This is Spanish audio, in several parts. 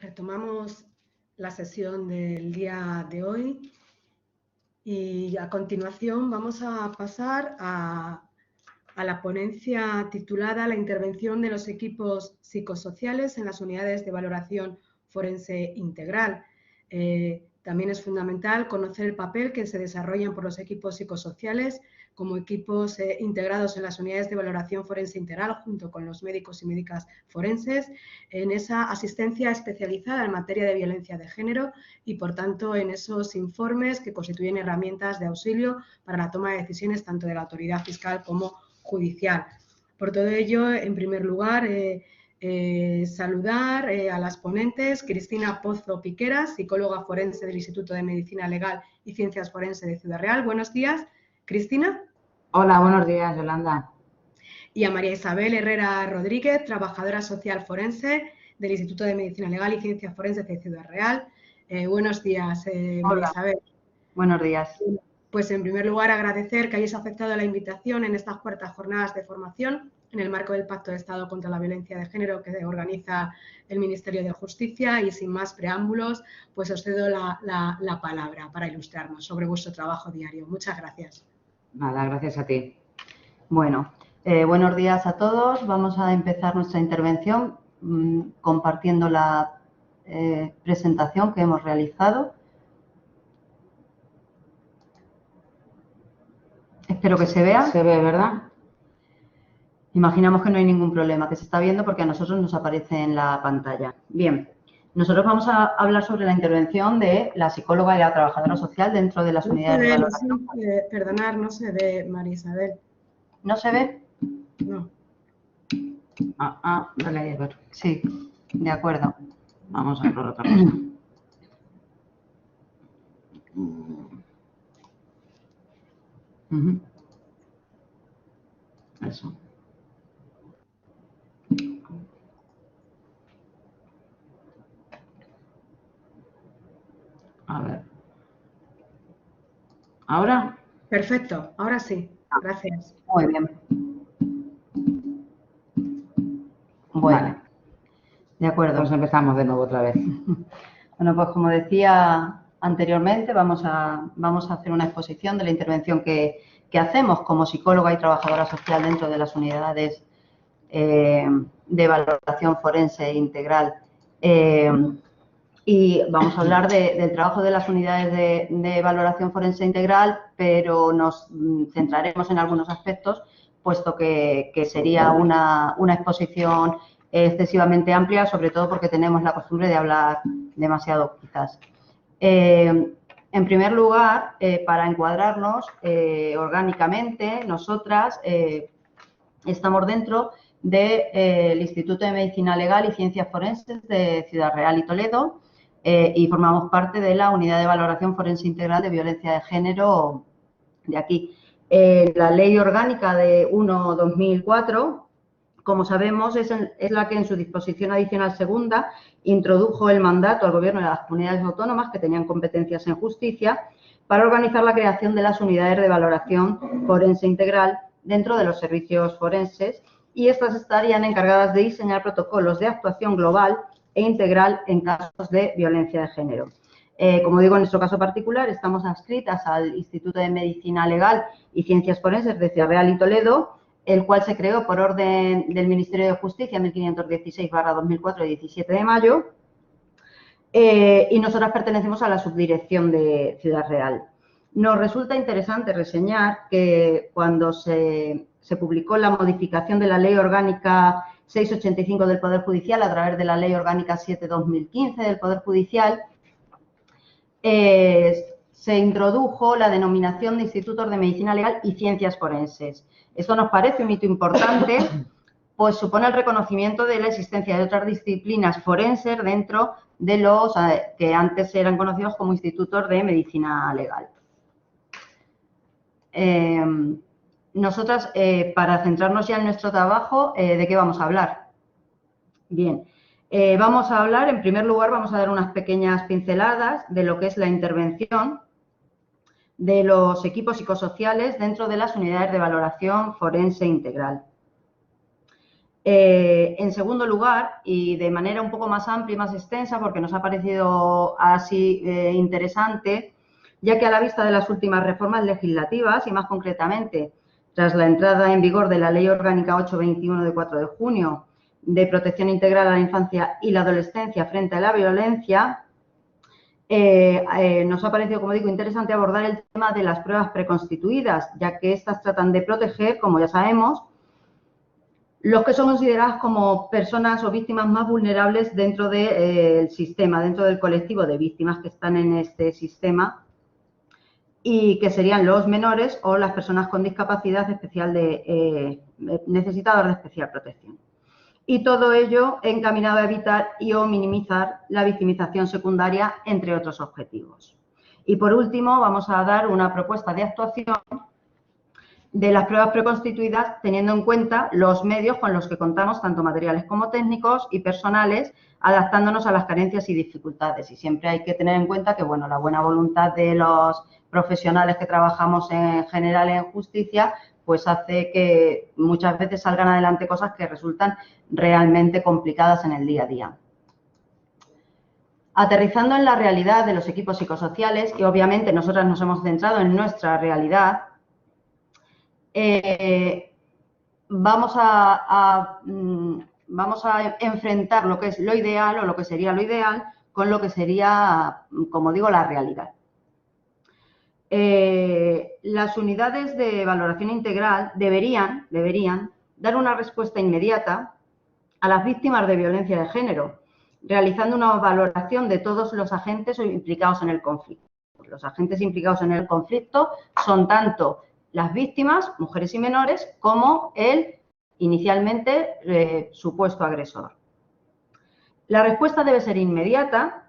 Retomamos la sesión del día de hoy y a continuación vamos a pasar a la ponencia titulada La intervención de los equipos psicosociales en las unidades de valoración forense integral. También es fundamental conocer el papel que se desarrollan por los equipos psicosociales como equipos integrados en las unidades de valoración forense integral junto con los médicos y médicas forenses en esa asistencia especializada en materia de violencia de género y, por tanto, en esos informes que constituyen herramientas de auxilio para la toma de decisiones tanto de la autoridad fiscal como judicial. Por todo ello, en primer lugar, saludar a las ponentes: Cristina Pozo Piqueras, psicóloga forense del Instituto de Medicina Legal y Ciencias Forenses de Ciudad Real. Buenos días, Cristina. Hola, buenos días, Yolanda. Y a María Isabel Herrera Rodríguez, trabajadora social forense del Instituto de Medicina Legal y Ciencias Forenses de Ciudad Real. Buenos días, María Isabel. Buenos días. Pues en primer lugar agradecer que hayáis aceptado la invitación en estas cuartas jornadas de formación en el marco del Pacto de Estado contra la Violencia de Género que organiza el Ministerio de Justicia, y sin más preámbulos, pues os cedo la palabra para ilustrarnos sobre vuestro trabajo diario. Muchas gracias. Nada, gracias a ti. Bueno, buenos días a todos. Vamos a empezar nuestra intervención compartiendo la presentación que hemos realizado. Espero que se vea. Se ve, ¿verdad? Imaginamos que no hay ningún problema, que se está viendo porque a nosotros nos aparece en la pantalla. Bien, nosotros vamos a hablar sobre la intervención de la psicóloga y la trabajadora social dentro de las unidades de valoración. Perdonar, no se ve, María Isabel. ¿No se ve? No. Dale ahí a ver. Sí, de acuerdo. Vamos a ver otra cosa. Eso. A ver. ¿Ahora? Perfecto, ahora sí. Gracias. Muy bien. Bueno, Vale. De acuerdo. Pues empezamos de nuevo otra vez. Bueno, pues como decía anteriormente, vamos a hacer una exposición de la intervención que hacemos como psicóloga y trabajadora social dentro de las unidades de valoración forense integral. Y vamos a hablar del trabajo de las unidades de valoración forense integral, pero nos centraremos en algunos aspectos, puesto que sería una exposición excesivamente amplia, sobre todo porque tenemos la costumbre de hablar demasiado quizás. En primer lugar, para encuadrarnos orgánicamente, nosotras estamos dentro del Instituto de Medicina Legal y Ciencias Forenses de Ciudad Real y Toledo y formamos parte de la Unidad de Valoración Forense Integral de Violencia de Género de aquí. La Ley Orgánica de 1/2004, como sabemos, es la que en su disposición adicional segunda introdujo el mandato al Gobierno de las comunidades autónomas que tenían competencias en justicia para organizar la creación de las unidades de valoración forense integral dentro de los servicios forenses, y estas estarían encargadas de diseñar protocolos de actuación global e integral en casos de violencia de género. Como digo, en nuestro caso particular estamos adscritas al Instituto de Medicina Legal y Ciencias Forenses de Ciudad Real y Toledo, el cual se creó por orden del Ministerio de Justicia 1516/2004 de 17 de mayo, y nosotras pertenecemos a la subdirección de Ciudad Real. Nos resulta interesante reseñar que cuando se publicó la modificación de la Ley Orgánica 685 del Poder Judicial a través de la Ley Orgánica 7/2015 del Poder Judicial, se introdujo la denominación de Institutos de Medicina Legal y Ciencias Forenses. Esto nos parece un hito importante, pues supone el reconocimiento de la existencia de otras disciplinas forenses dentro de los que antes eran conocidos como Institutos de Medicina Legal. Nosotras, para centrarnos ya en nuestro trabajo, ¿de qué vamos a hablar? Bien, vamos a hablar, en primer lugar, vamos a dar unas pequeñas pinceladas de lo que es la intervención de los equipos psicosociales dentro de las unidades de valoración forense integral. En segundo lugar, y de manera un poco más amplia y más extensa, porque nos ha parecido así interesante, ya que a la vista de las últimas reformas legislativas, y más concretamente tras la entrada en vigor de la Ley Orgánica 821 de 4 de junio de protección integral a la infancia y la adolescencia frente a la violencia, nos ha parecido, como digo, interesante abordar el tema de las pruebas preconstituidas, ya que estas tratan de proteger, como ya sabemos, los que son consideradas como personas o víctimas más vulnerables dentro del sistema, dentro del colectivo de víctimas que están en este sistema, y que serían los menores o las personas con discapacidad especial necesitadas de especial protección. Y todo ello encaminado a evitar y o minimizar la victimización secundaria, entre otros objetivos. Y por último, vamos a dar una propuesta de actuación de las pruebas preconstituidas, teniendo en cuenta los medios con los que contamos, tanto materiales como técnicos y personales, adaptándonos a las carencias y dificultades. Y siempre hay que tener en cuenta que, bueno, la buena voluntad de los profesionales que trabajamos en general en justicia, pues hace que muchas veces salgan adelante cosas que resultan realmente complicadas en el día a día. Aterrizando en la realidad de los equipos psicosociales, y obviamente nosotras nos hemos centrado en nuestra realidad, vamos a enfrentar lo que es lo ideal o lo que sería lo ideal con lo que sería, como digo, la realidad. Las unidades de valoración integral deberían dar una respuesta inmediata a las víctimas de violencia de género, realizando una valoración de todos los agentes implicados en el conflicto. Los agentes implicados en el conflicto son tanto las víctimas, mujeres y menores, como el inicialmente supuesto agresor. La respuesta debe ser inmediata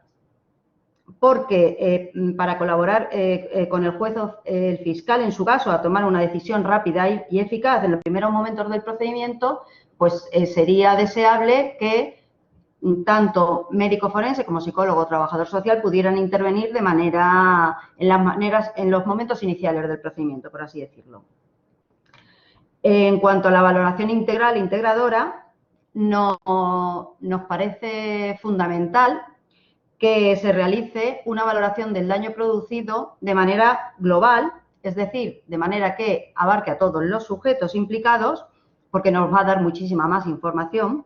porque para colaborar con el juez o el fiscal, en su caso, a tomar una decisión rápida y eficaz en los primeros momentos del procedimiento, pues sería deseable que tanto médico forense como psicólogo o trabajador social pudieran intervenir de manera, en los momentos iniciales del procedimiento, por así decirlo. En cuanto a la valoración integral e integradora, nos parece fundamental que se realice una valoración del daño producido de manera global, es decir, de manera que abarque a todos los sujetos implicados, porque nos va a dar muchísima más información,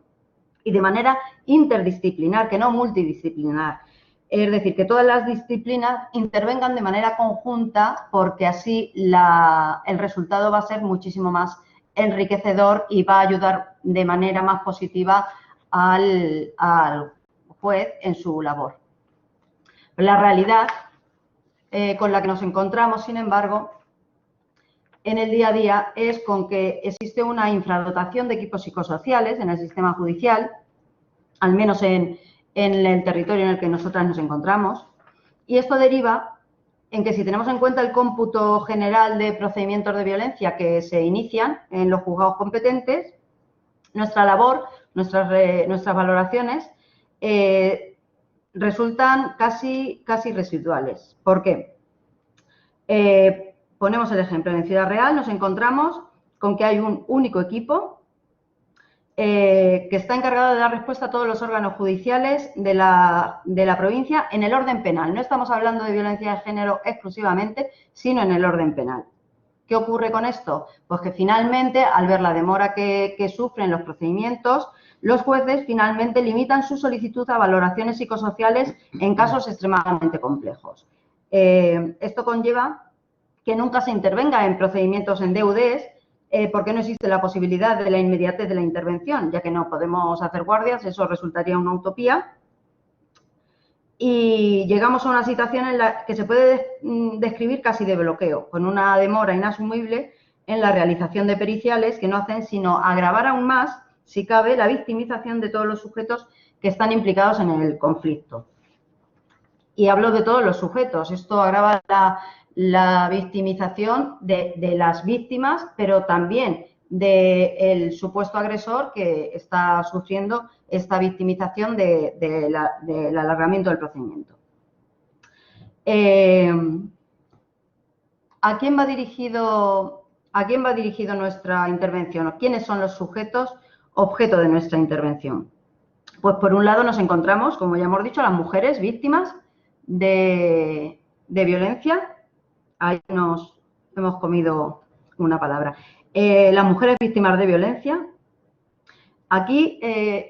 y de manera interdisciplinar, que no multidisciplinar. Es decir, que todas las disciplinas intervengan de manera conjunta, porque así el resultado va a ser muchísimo más enriquecedor y va a ayudar de manera más positiva al juez en su labor. La realidad con la que nos encontramos, sin embargo, en el día a día es con que existe una infradotación de equipos psicosociales en el sistema judicial, al menos en el territorio en el que nosotras nos encontramos, y esto deriva en que si tenemos en cuenta el cómputo general de procedimientos de violencia que se inician en los juzgados competentes, nuestra labor, nuestras valoraciones resultan casi residuales. ¿Por qué? Ponemos el ejemplo. En Ciudad Real nos encontramos con que hay un único equipo que está encargado de dar respuesta a todos los órganos judiciales de la provincia en el orden penal. No estamos hablando de violencia de género exclusivamente, sino en el orden penal. ¿Qué ocurre con esto? Pues que finalmente, al ver la demora que sufren los procedimientos, los jueces finalmente limitan su solicitud a valoraciones psicosociales en casos extremadamente complejos. Esto conlleva que nunca se intervenga en procedimientos en DUDs porque no existe la posibilidad de la inmediatez de la intervención, ya que no podemos hacer guardias, eso resultaría una utopía. Y llegamos a una situación en la que se puede describir casi de bloqueo, con una demora inasumible en la realización de periciales que no hacen sino agravar aún más, si cabe, la victimización de todos los sujetos que están implicados en el conflicto. Y hablo de todos los sujetos. Esto agrava la victimización de las víctimas, pero también del supuesto agresor que está sufriendo esta victimización del alargamiento del procedimiento. ¿A quién va dirigido nuestra intervención? ¿Quiénes son los sujetos objeto de nuestra intervención. Pues por un lado nos encontramos, como ya hemos dicho, las mujeres víctimas de violencia. Ahí nos hemos comido una palabra. Las mujeres víctimas de violencia. Aquí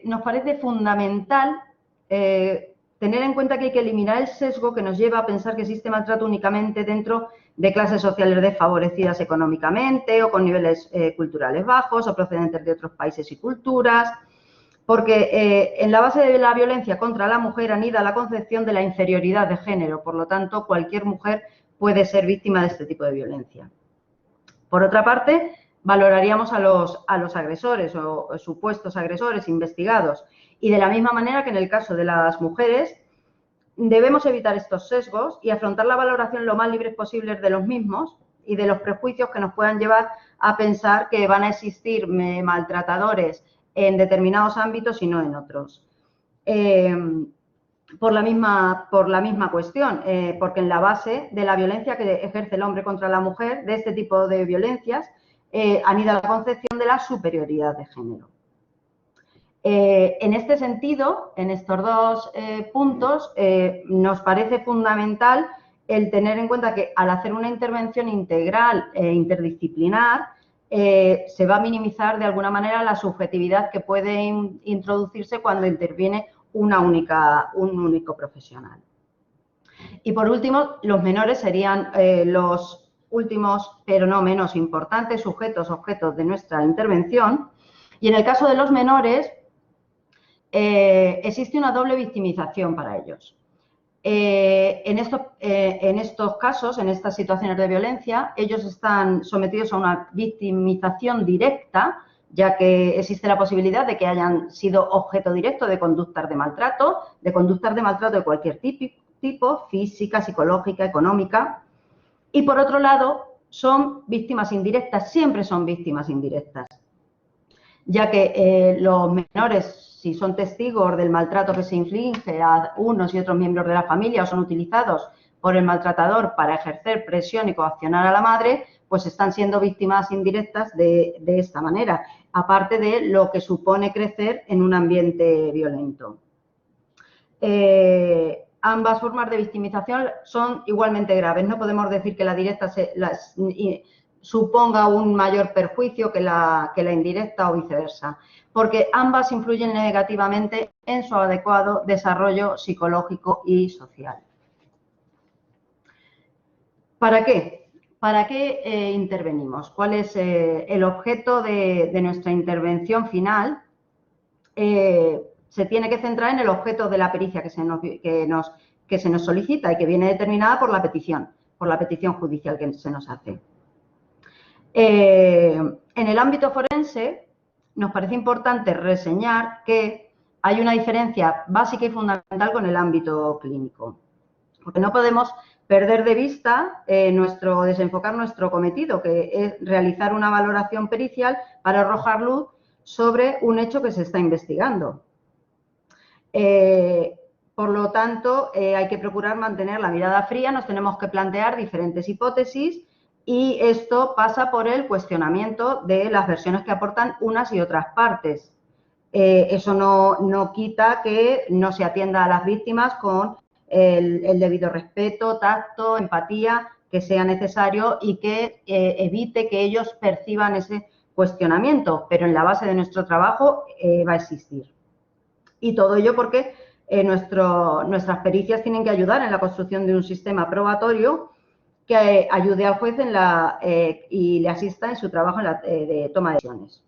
nos parece fundamental tener en cuenta que hay que eliminar el sesgo que nos lleva a pensar que existe maltrato únicamente dentro de clases sociales desfavorecidas económicamente o con niveles culturales bajos o procedentes de otros países y culturas, porque en la base de la violencia contra la mujer anida la concepción de la inferioridad de género. Por lo tanto, cualquier mujer puede ser víctima de este tipo de violencia. Por otra parte, valoraríamos a los agresores o supuestos agresores investigados. Y de la misma manera que en el caso de las mujeres, debemos evitar estos sesgos y afrontar la valoración lo más libres posibles de los mismos y de los prejuicios que nos puedan llevar a pensar que van a existir maltratadores en determinados ámbitos y no en otros. Por la misma cuestión, porque en la base de la violencia que ejerce el hombre contra la mujer, de este tipo de violencias, anida la concepción de la superioridad de género. En este sentido, en estos dos puntos, nos parece fundamental el tener en cuenta que al hacer una intervención integral e interdisciplinar, se va a minimizar de alguna manera la subjetividad que puede introducirse cuando interviene un único profesional. Y por último, los menores serían los últimos, pero no menos importantes, objetos de nuestra intervención. Y en el caso de los menores, existe una doble victimización para ellos. En estos casos, en estas situaciones de violencia, ellos están sometidos a una victimización directa, ya que existe la posibilidad de que hayan sido objeto directo de conductas de maltrato de cualquier tipo, física, psicológica, económica. Y por otro lado, son víctimas indirectas, siempre son víctimas indirectas, ya que los menores, si son testigos del maltrato que se inflige a unos y otros miembros de la familia o son utilizados por el maltratador para ejercer presión y coaccionar a la madre, pues están siendo víctimas indirectas de esta manera, aparte de lo que supone crecer en un ambiente violento. Ambas formas de victimización son igualmente graves. No podemos decir que la directa suponga un mayor perjuicio que la indirecta o viceversa, porque ambas influyen negativamente en su adecuado desarrollo psicológico y social. ¿Para qué? ¿Para qué intervenimos? ¿Cuál es el objeto de nuestra intervención final? Se tiene que centrar en el objeto de la pericia que se nos solicita y que viene determinada por la petición judicial que se nos hace. En el ámbito forense, nos parece importante reseñar que hay una diferencia básica y fundamental con el ámbito clínico, porque no podemos perder de vista desenfocar nuestro cometido, que es realizar una valoración pericial para arrojar luz sobre un hecho que se está investigando. Por lo tanto, hay que procurar mantener la mirada fría, nos tenemos que plantear diferentes hipótesis y esto pasa por el cuestionamiento de las versiones que aportan unas y otras partes. Eso no quita que no se atienda a las víctimas con el debido respeto, tacto, empatía que sea necesario y que evite que ellos perciban ese cuestionamiento, pero en la base de nuestro trabajo va a existir. Y todo ello porque nuestras pericias tienen que ayudar en la construcción de un sistema probatorio que ayude al juez y le asista en su trabajo de toma de decisiones.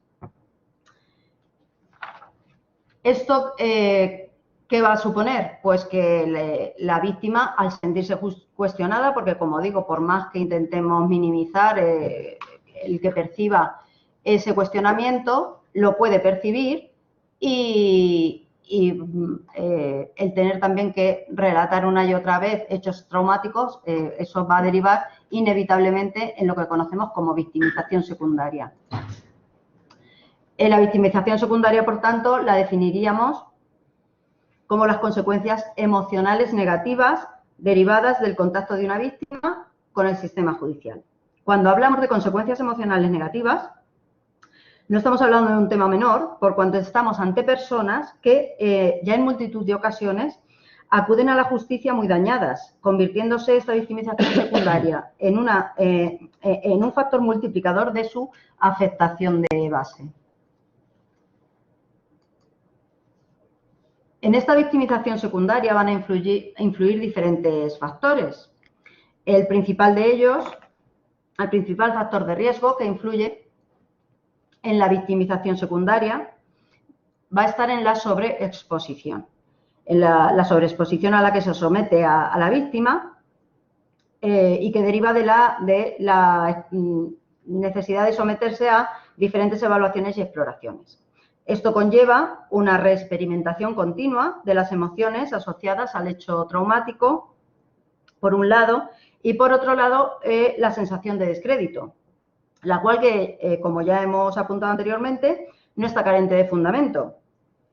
¿Esto qué va a suponer? Pues que la víctima, al sentirse cuestionada, porque como digo, por más que intentemos minimizar el que perciba ese cuestionamiento, lo puede percibir y el tener también que relatar una y otra vez hechos traumáticos, eso va a derivar inevitablemente en lo que conocemos como victimización secundaria. La victimización secundaria, por tanto, la definiríamos como las consecuencias emocionales negativas derivadas del contacto de una víctima con el sistema judicial. Cuando hablamos de consecuencias emocionales negativas, No estamos hablando de un tema menor, por cuanto estamos ante personas que ya en multitud de ocasiones acuden a la justicia muy dañadas, convirtiéndose esta victimización secundaria en un factor multiplicador de su afectación de base. En esta victimización secundaria van a influir diferentes factores. El principal de ellos, el principal factor de riesgo que influye en la victimización secundaria va a estar en la sobreexposición. En la sobreexposición a la que se somete a la víctima y que deriva de la necesidad de someterse a diferentes evaluaciones y exploraciones. Esto conlleva una reexperimentación continua de las emociones asociadas al hecho traumático, por un lado, y por otro lado, la sensación de descrédito, la cual como ya hemos apuntado anteriormente, no está carente de fundamento,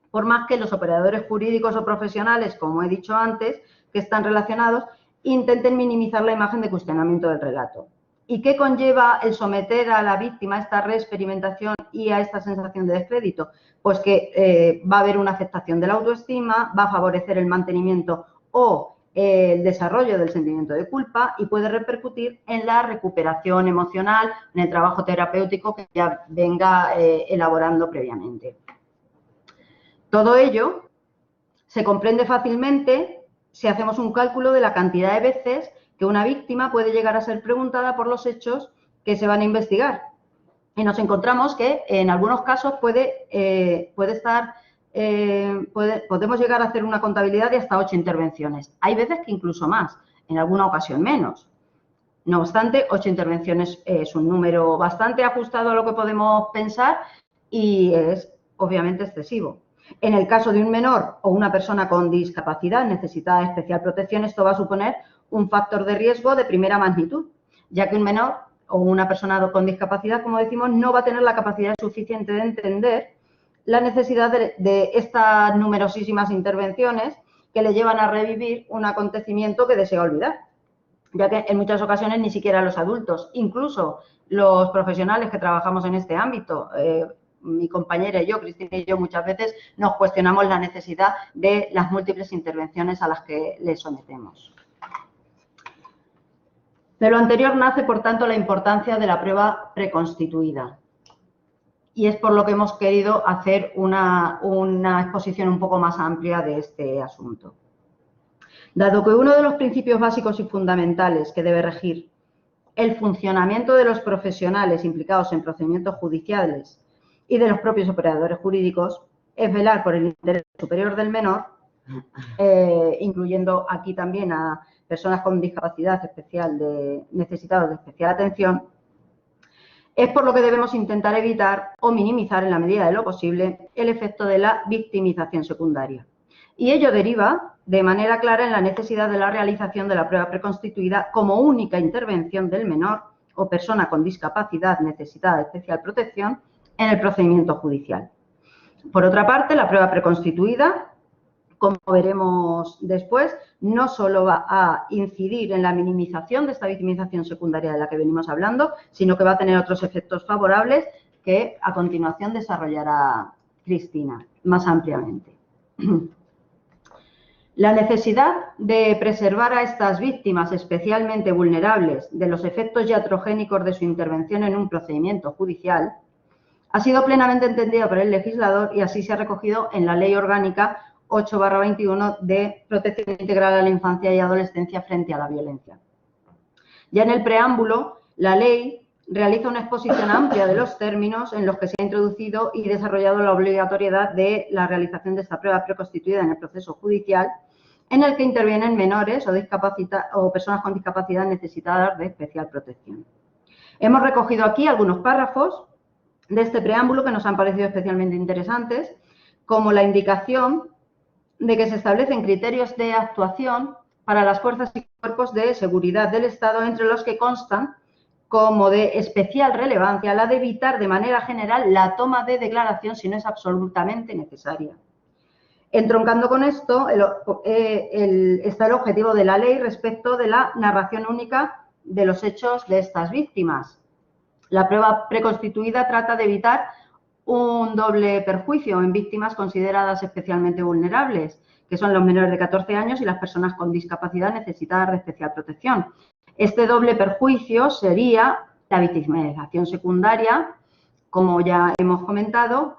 por más que los operadores jurídicos o profesionales, como he dicho antes, que están relacionados, intenten minimizar la imagen de cuestionamiento del relato. ¿Y qué conlleva el someter a la víctima a esta reexperimentación y a esta sensación de descrédito? Pues que va a haber una afectación de la autoestima, va a favorecer el mantenimiento o el desarrollo del sentimiento de culpa y puede repercutir en la recuperación emocional, en el trabajo terapéutico que ya venga elaborando previamente. Todo ello se comprende fácilmente si hacemos un cálculo de la cantidad de veces que una víctima puede llegar a ser preguntada por los hechos que se van a investigar. Y nos encontramos que en algunos casos podemos llegar a hacer una contabilidad de hasta 8 intervenciones. Hay veces que incluso más, en alguna ocasión menos. No obstante, 8 intervenciones es un número bastante ajustado a lo que podemos pensar y es obviamente excesivo. En el caso de un menor o una persona con discapacidad necesitada de especial protección, esto va a suponer un factor de riesgo de primera magnitud, ya que un menor o una persona con discapacidad, como decimos, no va a tener la capacidad suficiente de entender la necesidad de estas numerosísimas intervenciones que le llevan a revivir un acontecimiento que desea olvidar, ya que en muchas ocasiones ni siquiera los adultos, incluso los profesionales que trabajamos en este ámbito, mi compañera y yo, Cristina y yo, muchas veces nos cuestionamos la necesidad de las múltiples intervenciones a las que le sometemos. De lo anterior nace, por tanto, la importancia de la prueba preconstituida. Y es por lo que hemos querido hacer una exposición un poco más amplia de este asunto. Dado que uno de los principios básicos y fundamentales que debe regir el funcionamiento de los profesionales implicados en procedimientos judiciales y de los propios operadores jurídicos es velar por el interés superior del menor, incluyendo aquí también a personas con discapacidad especial necesitados de especial atención, es por lo que debemos intentar evitar o minimizar en la medida de lo posible el efecto de la victimización secundaria. Y ello deriva de manera clara en la necesidad de la realización de la prueba preconstituida como única intervención del menor o persona con discapacidad necesitada de especial protección en el procedimiento judicial. Por otra parte, la prueba preconstituida, como veremos después, no solo va a incidir en la minimización de esta victimización secundaria de la que venimos hablando, sino que va a tener otros efectos favorables que a continuación desarrollará Cristina más ampliamente. La necesidad de preservar a estas víctimas especialmente vulnerables de los efectos iatrogénicos de su intervención en un procedimiento judicial ha sido plenamente entendida por el legislador y así se ha recogido en la Ley Orgánica 8/21 de Protección Integral a la Infancia y Adolescencia frente a la violencia. Ya en el preámbulo, la ley realiza una exposición amplia de los términos en los que se ha introducido y desarrollado la obligatoriedad de la realización de esta prueba preconstituida en el proceso judicial, en el que intervienen menores o personas con discapacidad necesitadas de especial protección. Hemos recogido aquí algunos párrafos de este preámbulo que nos han parecido especialmente interesantes, como la indicación de que se establecen criterios de actuación para las fuerzas y cuerpos de seguridad del Estado, entre los que constan como de especial relevancia la de evitar de manera general la toma de declaración si no es absolutamente necesaria. Entroncando con esto está el objetivo de la ley respecto de la narración única de los hechos de estas víctimas. La prueba preconstituida trata de evitar un doble perjuicio en víctimas consideradas especialmente vulnerables, que son los menores de 14 años y las personas con discapacidad necesitadas de especial protección. Este doble perjuicio sería la victimización secundaria, como ya hemos comentado,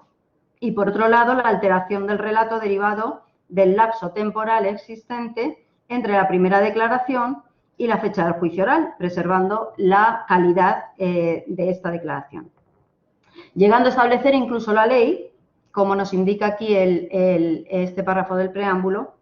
y por otro lado la alteración del relato derivado del lapso temporal existente entre la primera declaración y la fecha del juicio oral, preservando la calidad de esta declaración. Llegando a establecer incluso la ley, como nos indica aquí este párrafo del preámbulo,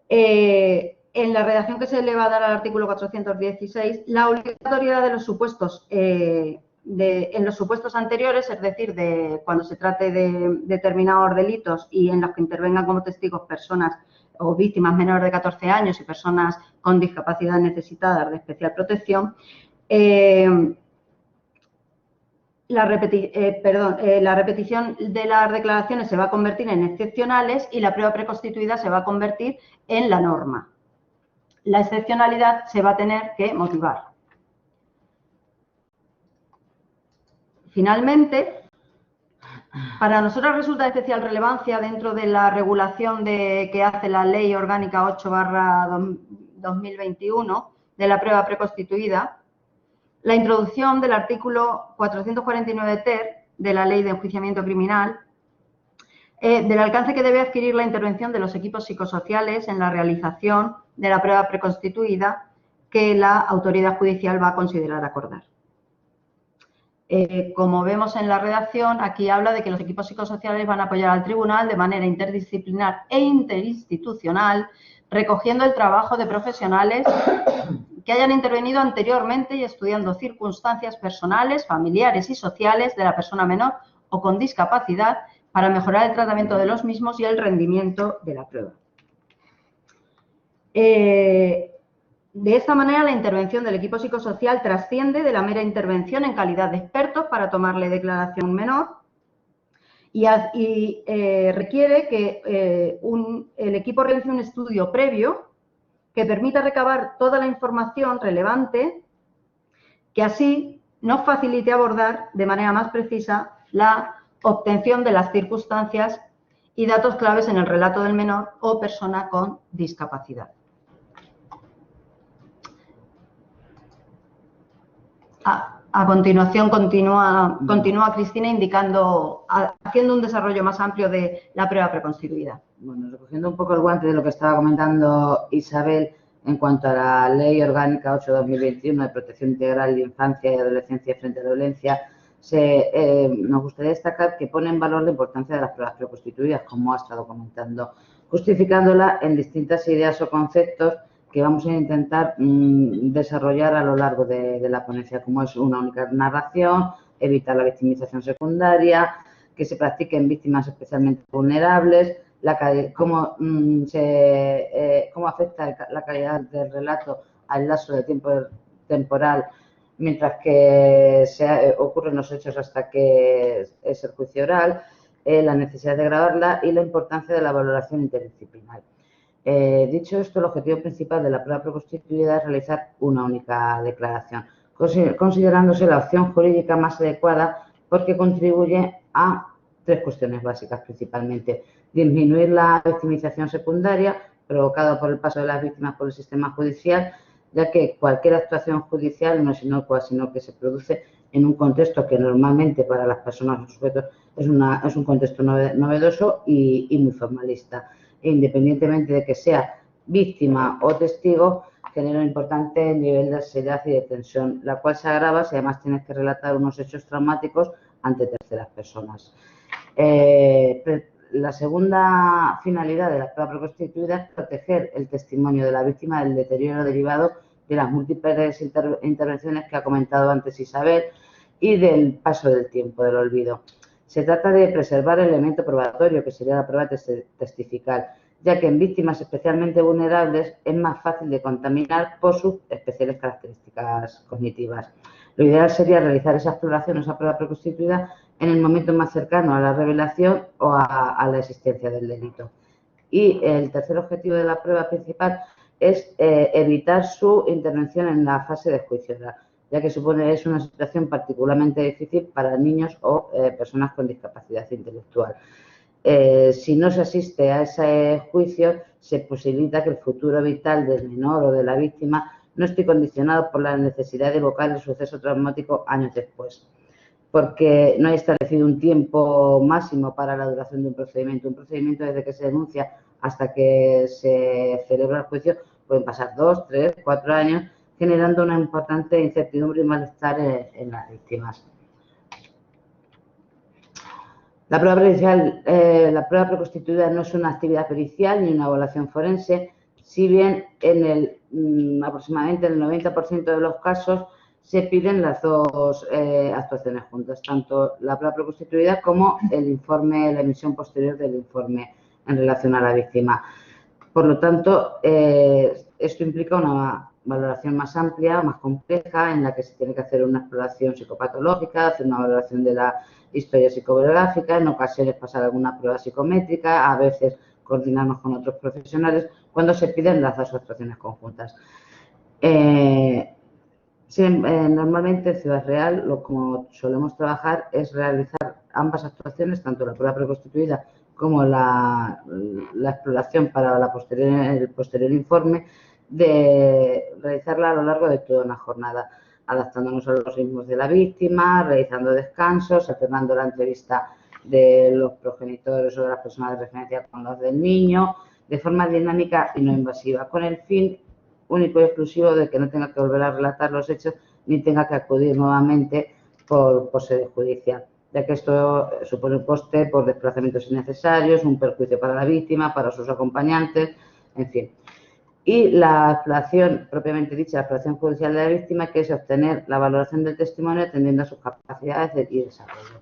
en la redacción que se le va a dar al artículo 416, la obligatoriedad de los supuestos, en los supuestos anteriores, es decir, de cuando se trate de determinados delitos y en los que intervengan como testigos personas o víctimas menores de 14 años y personas con discapacidad necesitadas de especial protección, la repetición de las declaraciones se va a convertir en excepcionales y la prueba preconstituida se va a convertir en la norma. La excepcionalidad se va a tener que motivar. Finalmente, para nosotros resulta de especial relevancia dentro de la regulación que hace la Ley Orgánica 8/2021 de la prueba preconstituida, la introducción del artículo 449 ter de la Ley de Enjuiciamiento Criminal, del alcance que debe adquirir la intervención de los equipos psicosociales en la realización de la prueba preconstituida que la autoridad judicial va a considerar acordar. Como vemos en la redacción, aquí habla de que los equipos psicosociales van a apoyar al tribunal de manera interdisciplinar e interinstitucional, recogiendo el trabajo de profesionales que hayan intervenido anteriormente y estudiando circunstancias personales, familiares y sociales de la persona menor o con discapacidad para mejorar el tratamiento de los mismos y el rendimiento de la prueba. De esta manera, la intervención del equipo psicosocial trasciende de la mera intervención en calidad de expertos para tomarle declaración a un menor y requiere que el equipo realice un estudio previo que permita recabar toda la información relevante que así nos facilite abordar de manera más precisa la obtención de las circunstancias y datos claves en el relato del menor o persona con discapacidad. A continuación continúa Cristina haciendo un desarrollo más amplio de la prueba preconstituida. Bueno, recogiendo un poco el guante de lo que estaba comentando Isabel en cuanto a la Ley Orgánica 8/2021 de Protección Integral de Infancia y Adolescencia frente a la violencia, nos gustaría destacar que pone en valor la importancia de las pruebas preconstituidas, como ha estado comentando, justificándola en distintas ideas o conceptos que vamos a intentar desarrollar a lo largo de la ponencia, como es una única narración, evitar la victimización secundaria, que se practique en víctimas especialmente vulnerables, cómo afecta la calidad del relato al lapso de tiempo temporal mientras que ocurren los hechos hasta que es el juicio oral, la necesidad de grabarla y la importancia de la valoración interdisciplinar. Dicho esto, el objetivo principal de la prueba preconstituida es realizar una única declaración, considerándose la opción jurídica más adecuada porque contribuye a tres cuestiones básicas principalmente: disminuir la victimización secundaria provocada por el paso de las víctimas por el sistema judicial, ya que cualquier actuación judicial no es inocua, sino que se produce en un contexto que normalmente para las personas o sujetos es un contexto novedoso y muy formalista. E independientemente de que sea víctima o testigo, genera un importante nivel de ansiedad y de tensión, la cual se agrava si además tienes que relatar unos hechos traumáticos ante terceras personas. La segunda finalidad de la prueba preconstituida es proteger el testimonio de la víctima del deterioro derivado de las múltiples intervenciones que ha comentado antes Isabel y del paso del tiempo, del olvido. Se trata de preservar el elemento probatorio, que sería la prueba testifical, ya que en víctimas especialmente vulnerables es más fácil de contaminar por sus especiales características cognitivas. Lo ideal sería realizar esa exploración, esa prueba preconstituida, en el momento más cercano a la revelación o a la existencia del delito. Y el tercer objetivo de la prueba principal es evitar su intervención en la fase de juicio oral, ya que es una situación particularmente difícil para niños o personas con discapacidad intelectual. Si no se asiste a ese juicio, se posibilita que el futuro vital del menor o de la víctima no esté condicionado por la necesidad de evocar el suceso traumático años después, porque no hay establecido un tiempo máximo para la duración de un procedimiento. Un procedimiento, desde que se denuncia hasta que se celebra el juicio, pueden pasar 2, 3, 4 años, generando una importante incertidumbre y malestar en las víctimas. La prueba pericial, la prueba preconstituida no es una actividad pericial ni una evaluación forense, si bien aproximadamente en el 90% de los casos se piden las dos actuaciones juntas, tanto la prueba preconstituida como el informe, la emisión posterior del informe en relación a la víctima. Por lo tanto, esto implica una valoración más amplia, más compleja, en la que se tiene que hacer una exploración psicopatológica, hacer una valoración de la historia psicobiográfica, en ocasiones pasar alguna prueba psicométrica, a veces coordinarnos con otros profesionales cuando se piden las dos actuaciones conjuntas. Normalmente en Ciudad Real, como solemos trabajar, es realizar ambas actuaciones, tanto la prueba preconstituida como la exploración para el posterior informe, de realizarla a lo largo de toda una jornada, adaptándonos a los ritmos de la víctima, realizando descansos, alternando la entrevista de los progenitores o de las personas de referencia con los del niño, de forma dinámica y no invasiva, con el fin único y exclusivo de que no tenga que volver a relatar los hechos ni tenga que acudir nuevamente por sede judicial, ya que esto supone un coste por desplazamientos innecesarios, un perjuicio para la víctima, para sus acompañantes, en fin. Y la exploración, propiamente dicha, la exploración judicial de la víctima, que es obtener la valoración del testimonio atendiendo a sus capacidades y desarrollo.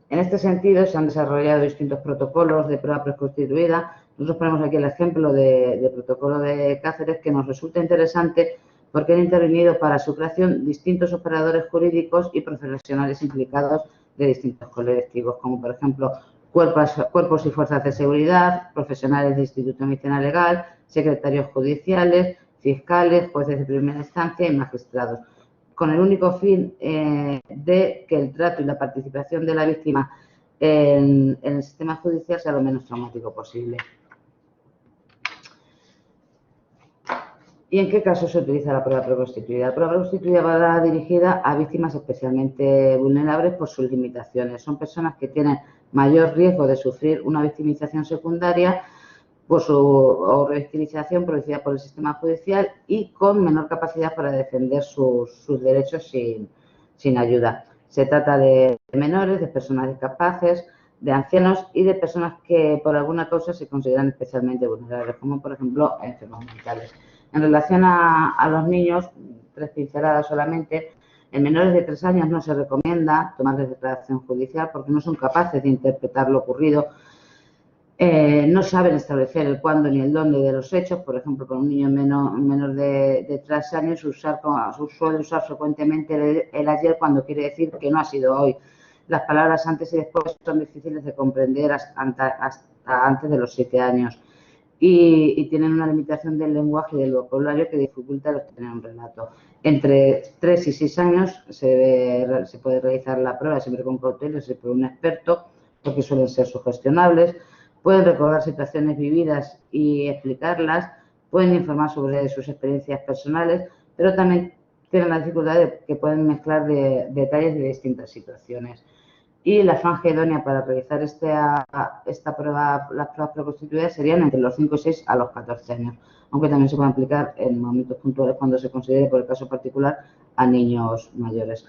En este sentido, se han desarrollado distintos protocolos de prueba preconstituida. Nosotros ponemos aquí el ejemplo de protocolo de Cáceres, que nos resulta interesante porque han intervenido para su creación distintos operadores jurídicos y profesionales implicados de distintos colectivos, como por ejemplo cuerpos y fuerzas de seguridad, profesionales de Instituto de Medicina Legal, secretarios judiciales, fiscales, jueces de primera instancia y magistrados, con el único fin de que el trato y la participación de la víctima en el sistema judicial sea lo menos traumático posible. ¿Y en qué caso se utiliza la prueba preconstituida? La prueba preconstituida va dirigida a víctimas especialmente vulnerables por sus limitaciones. Son personas que tienen mayor riesgo de sufrir una victimización secundaria o revictimización producida por el sistema judicial y con menor capacidad para defender sus derechos sin ayuda. Se trata de menores, de personas incapaces, de ancianos y de personas que por alguna causa se consideran especialmente vulnerables, como por ejemplo enfermos mentales. En relación a los niños, 3 pinceladas solamente, en menores de 3 años no se recomienda tomarles declaración judicial porque no son capaces de interpretar lo ocurrido, no saben establecer el cuándo ni el dónde de los hechos. Por ejemplo, con un niño menor de 3 años suele usar frecuentemente el ayer cuando quiere decir que no ha sido hoy. Las palabras antes y después son difíciles de comprender hasta antes de los 7 años. Y tienen una limitación del lenguaje y del vocabulario que dificulta el obtener un relato. Entre 3 y 6 años se puede realizar la prueba, siempre con cautela, siempre por un experto, porque suelen ser sugestionables. Pueden recordar situaciones vividas y explicarlas, pueden informar sobre sus experiencias personales, pero también tienen la dificultad de que pueden mezclar detalles de distintas situaciones. Y la franja idónea para realizar esta prueba, las pruebas preconstituidas, serían entre los 5 y 6 a los 14 años, aunque también se pueden aplicar en momentos puntuales cuando se considere, por el caso particular, a niños mayores.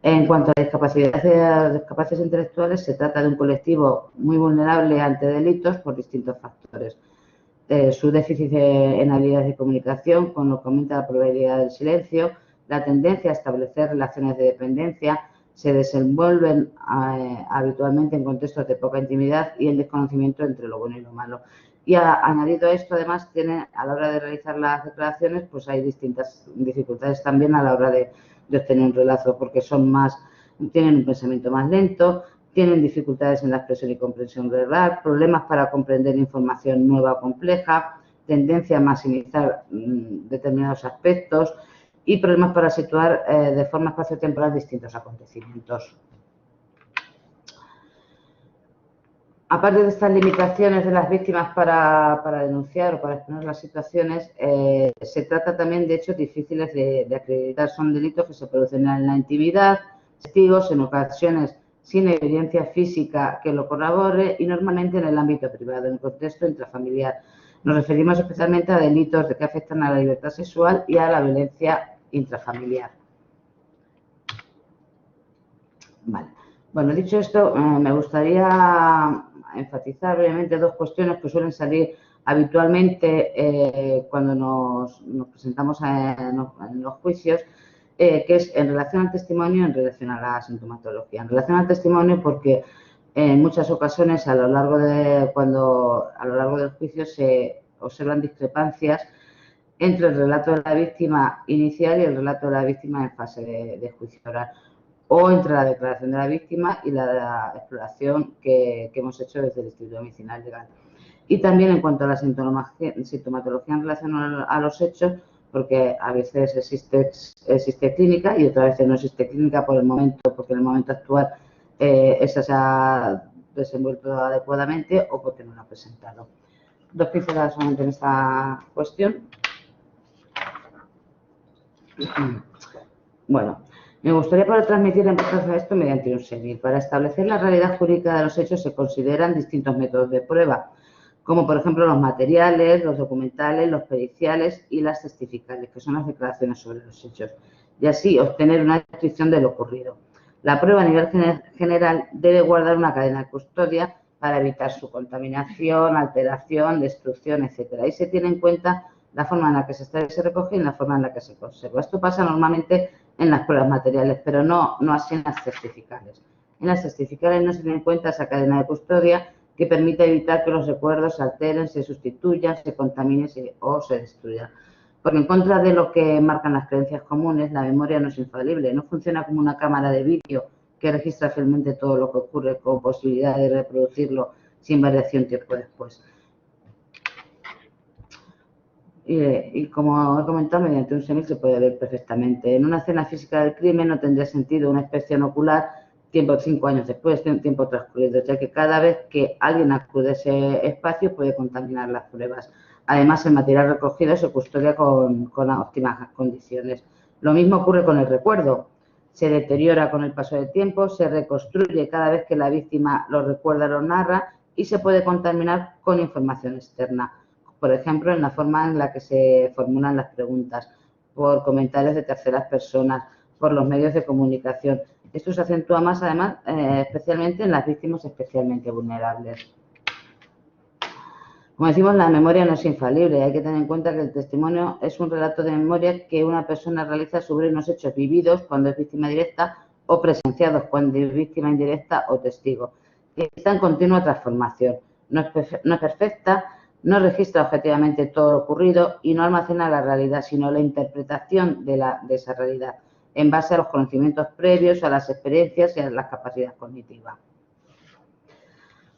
En cuanto a discapacidades intelectuales, se trata de un colectivo muy vulnerable ante delitos por distintos factores. Su déficit en habilidades de comunicación, con lo que aumenta la probabilidad del silencio, la tendencia a establecer relaciones de dependencia, se desenvuelven habitualmente en contextos de poca intimidad y el desconocimiento entre lo bueno y lo malo. Y añadido a esto, además, a la hora de realizar las declaraciones, pues hay distintas dificultades también a la hora de obtener un relato, porque tienen un pensamiento más lento, tienen dificultades en la expresión y comprensión verbal, problemas para comprender información nueva o compleja, tendencia a maximizar determinados aspectos, y problemas para situar de forma espaciotemporal distintos acontecimientos. Aparte de estas limitaciones de las víctimas para denunciar o para exponer las situaciones, se trata también de hechos difíciles de acreditar. Son delitos que se producen en la intimidad, testigos, en ocasiones sin evidencia física que lo corrobore y normalmente en el ámbito privado, en el contexto intrafamiliar. Nos referimos especialmente a delitos que afectan a la libertad sexual y a la violencia intrafamiliar. Vale. Bueno, dicho esto, me gustaría enfatizar brevemente dos cuestiones que suelen salir habitualmente cuando nos presentamos en los juicios, que es en relación al testimonio y en relación a la sintomatología. En relación al testimonio, porque en muchas ocasiones a lo largo del juicio se observan discrepancias entre el relato de la víctima inicial y el relato de la víctima en fase de juicio oral, o entre la declaración de la víctima y la exploración que hemos hecho desde el Instituto Medicinal Legal. Y también en cuanto a la sintomatología en relación a los hechos, porque a veces existe clínica y otras veces no existe clínica porque en el momento actual esa se ha desenvuelto adecuadamente o porque no la ha presentado. Dos pinceladas solamente en esta cuestión. Bueno, me gustaría poder transmitir la importancia de esto mediante un símil. Para establecer la realidad jurídica de los hechos se consideran distintos métodos de prueba, como por ejemplo los materiales, los documentales, los periciales y las testificales, que son las declaraciones sobre los hechos, y así obtener una descripción de lo ocurrido. La prueba a nivel general debe guardar una cadena de custodia para evitar su contaminación, alteración, destrucción, etc. Y se tiene en cuenta la forma en la que se recoge y la forma en la que se conserva. Esto pasa normalmente en las pruebas materiales, pero no así en las testificales. En las testificales no se tiene en cuenta esa cadena de custodia que permite evitar que los recuerdos se alteren, se sustituyan, se contaminen o se destruyan. Porque en contra de lo que marcan las creencias comunes, la memoria no es infalible, no funciona como una cámara de vídeo que registra fielmente todo lo que ocurre con posibilidad de reproducirlo sin variación tiempo después. Y como he comentado, mediante un símil se puede ver perfectamente. En una escena física del crimen no tendría sentido una inspección ocular 5 años después de un tiempo transcurrido, ya que cada vez que alguien acude a ese espacio puede contaminar las pruebas. Además, el material recogido se custodia con óptimas condiciones. Lo mismo ocurre con el recuerdo. Se deteriora con el paso del tiempo, se reconstruye cada vez que la víctima lo recuerda o lo narra y se puede contaminar con información externa. Por ejemplo, en la forma en la que se formulan las preguntas, por comentarios de terceras personas, por los medios de comunicación. Esto se acentúa más, además, especialmente en las víctimas especialmente vulnerables. Como decimos, la memoria no es infalible. Hay que tener en cuenta que el testimonio es un relato de memoria que una persona realiza sobre unos hechos vividos cuando es víctima directa o presenciados cuando es víctima indirecta o testigo. Está en continua transformación. No es perfecta, no registra objetivamente todo lo ocurrido y no almacena la realidad, sino la interpretación de esa realidad en base a los conocimientos previos, a las experiencias y a las capacidades cognitivas.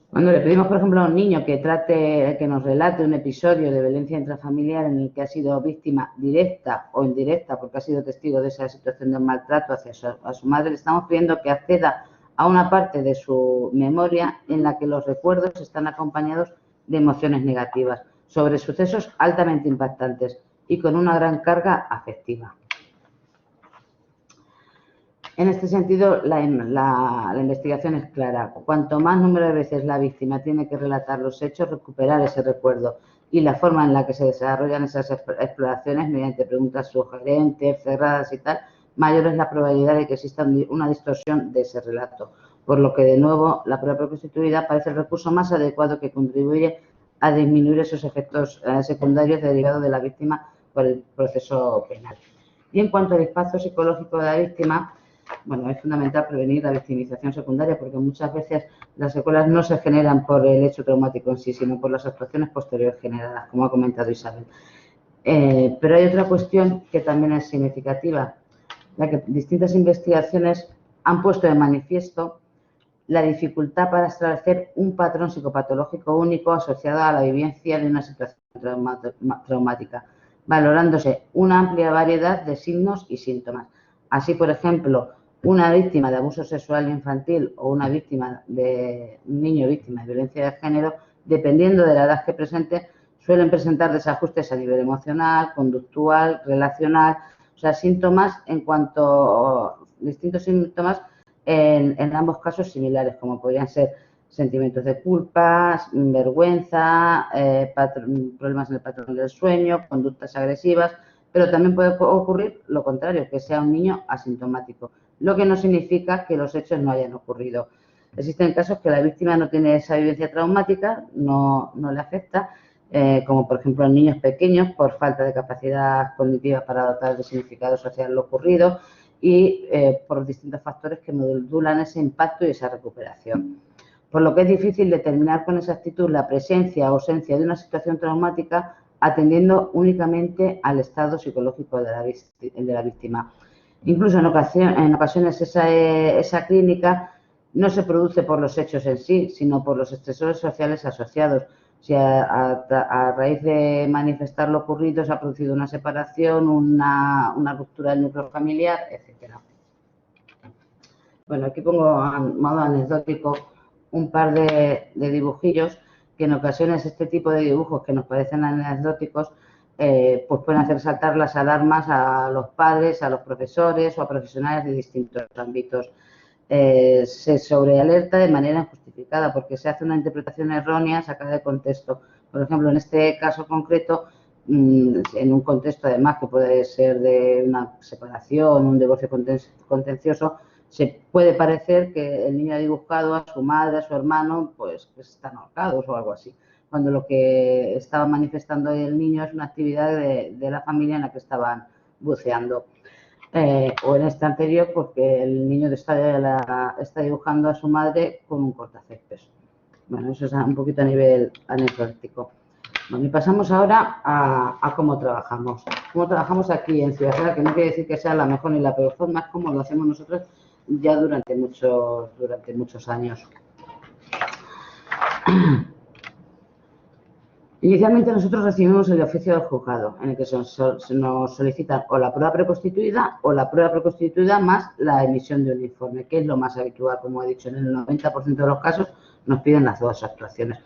Cuando le pedimos, por ejemplo, a un niño que nos relate un episodio de violencia intrafamiliar en el que ha sido víctima directa o indirecta porque ha sido testigo de esa situación de maltrato hacia su madre, le estamos pidiendo que acceda a una parte de su memoria en la que los recuerdos están acompañados de emociones negativas sobre sucesos altamente impactantes y con una gran carga afectiva. En este sentido, la investigación es clara. Cuanto más número de veces la víctima tiene que relatar los hechos, recuperar ese recuerdo y la forma en la que se desarrollan esas exploraciones mediante preguntas sugerentes, cerradas y tal, mayor es la probabilidad de que exista una distorsión de ese relato. Por lo que, de nuevo, la prueba preconstituida parece el recurso más adecuado que contribuye a disminuir esos efectos secundarios derivados de la víctima por el proceso penal. Y en cuanto al espacio psicológico de la víctima, bueno, es fundamental prevenir la victimización secundaria porque muchas veces las secuelas no se generan por el hecho traumático en sí, sino por las actuaciones posteriores generadas, como ha comentado Isabel. Pero hay otra cuestión que también es significativa, la que distintas investigaciones han puesto de manifiesto la dificultad para establecer un patrón psicopatológico único asociado a la vivencia de una situación traumática. valorándose una amplia variedad de signos y síntomas. Así, por ejemplo, una víctima de abuso sexual infantil o una víctima de un niño víctima de violencia de género, dependiendo de la edad que presente, suelen presentar desajustes a nivel emocional, conductual, relacional, o sea, síntomas distintos síntomas en ambos casos similares, como podrían ser sentimientos de culpa, vergüenza, problemas en el patrón del sueño, conductas agresivas, pero también puede ocurrir lo contrario, que sea un niño asintomático, lo que no significa que los hechos no hayan ocurrido. Existen casos que la víctima no tiene esa vivencia traumática, no le afecta, como por ejemplo en niños pequeños por falta de capacidad cognitiva para dotar de significado social lo ocurrido y por distintos factores que modulan ese impacto y esa recuperación. Por lo que es difícil determinar con exactitud la presencia o ausencia de una situación traumática atendiendo únicamente al estado psicológico de la víctima. Incluso en ocasiones esa clínica no se produce por los hechos en sí, sino por los estresores sociales asociados. O sea, a raíz de manifestar lo ocurrido se ha producido una separación, una ruptura del núcleo familiar, etcétera. Bueno, aquí pongo a modo anecdótico un par de dibujillos que en ocasiones este tipo de dibujos que nos parecen anecdóticos pues pueden hacer saltar las alarmas a los padres, a los profesores o a profesionales de distintos ámbitos. Se sobrealerta de manera injustificada porque se hace una interpretación errónea sacada de contexto. Por ejemplo, en este caso concreto, en un contexto además que puede ser de una separación, un divorcio contencioso, se puede parecer que el niño ha dibujado a su madre, a su hermano, pues que están ahorcados o algo así, cuando lo que estaba manifestando el niño es una actividad de la familia en la que estaban buceando. O en este anterior, porque el niño está dibujando a su madre con un cortacésped. Bueno, eso es un poquito a nivel anecdótico. Bueno, y pasamos ahora a cómo trabajamos. Cómo trabajamos aquí en Ciudad Real, que no quiere decir que sea la mejor ni la peor forma, es como lo hacemos nosotros ya durante muchos años. Inicialmente nosotros recibimos el oficio del juzgado, en el que se nos solicita o la prueba preconstituida o la prueba preconstituida más la emisión de un informe, que es lo más habitual, como he dicho, en el 90% de los casos nos piden las dos actuaciones.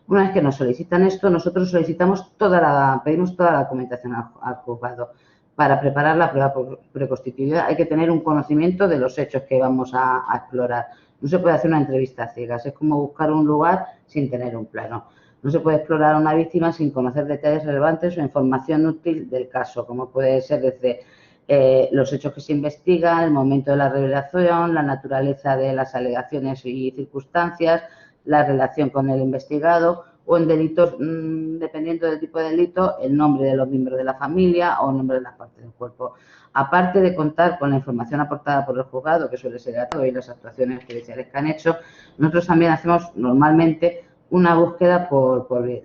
Una vez que nos solicitan esto, nosotros pedimos toda la documentación al juzgado. Para preparar la prueba preconstituida hay que tener un conocimiento de los hechos que vamos a explorar. No se puede hacer una entrevista a ciegas, es como buscar un lugar sin tener un plano. No se puede explorar a una víctima sin conocer detalles relevantes o información útil del caso, como puede ser desde los hechos que se investigan, el momento de la revelación, la naturaleza de las alegaciones y circunstancias, la relación con el investigado o en delitos, dependiendo del tipo de delito, el nombre de los miembros de la familia o el nombre de las partes del cuerpo. Aparte de contar con la información aportada por el juzgado, que suele ser a todo y las actuaciones judiciales que han hecho, nosotros también hacemos normalmente una búsqueda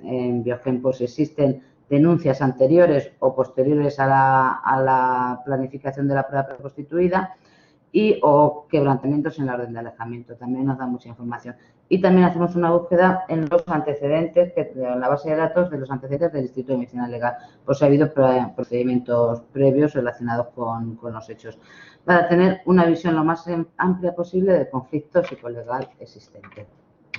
en Biogen, pues si existen denuncias anteriores o posteriores a la planificación de la prueba preconstituida o quebrantamientos en la orden de alejamiento. También nos da mucha información. Y también hacemos una búsqueda en los antecedentes, en la base de datos de los antecedentes del Instituto de Medicina Legal, pues ha habido procedimientos previos relacionados con los hechos, para tener una visión lo más amplia posible del conflicto psicolegal existente.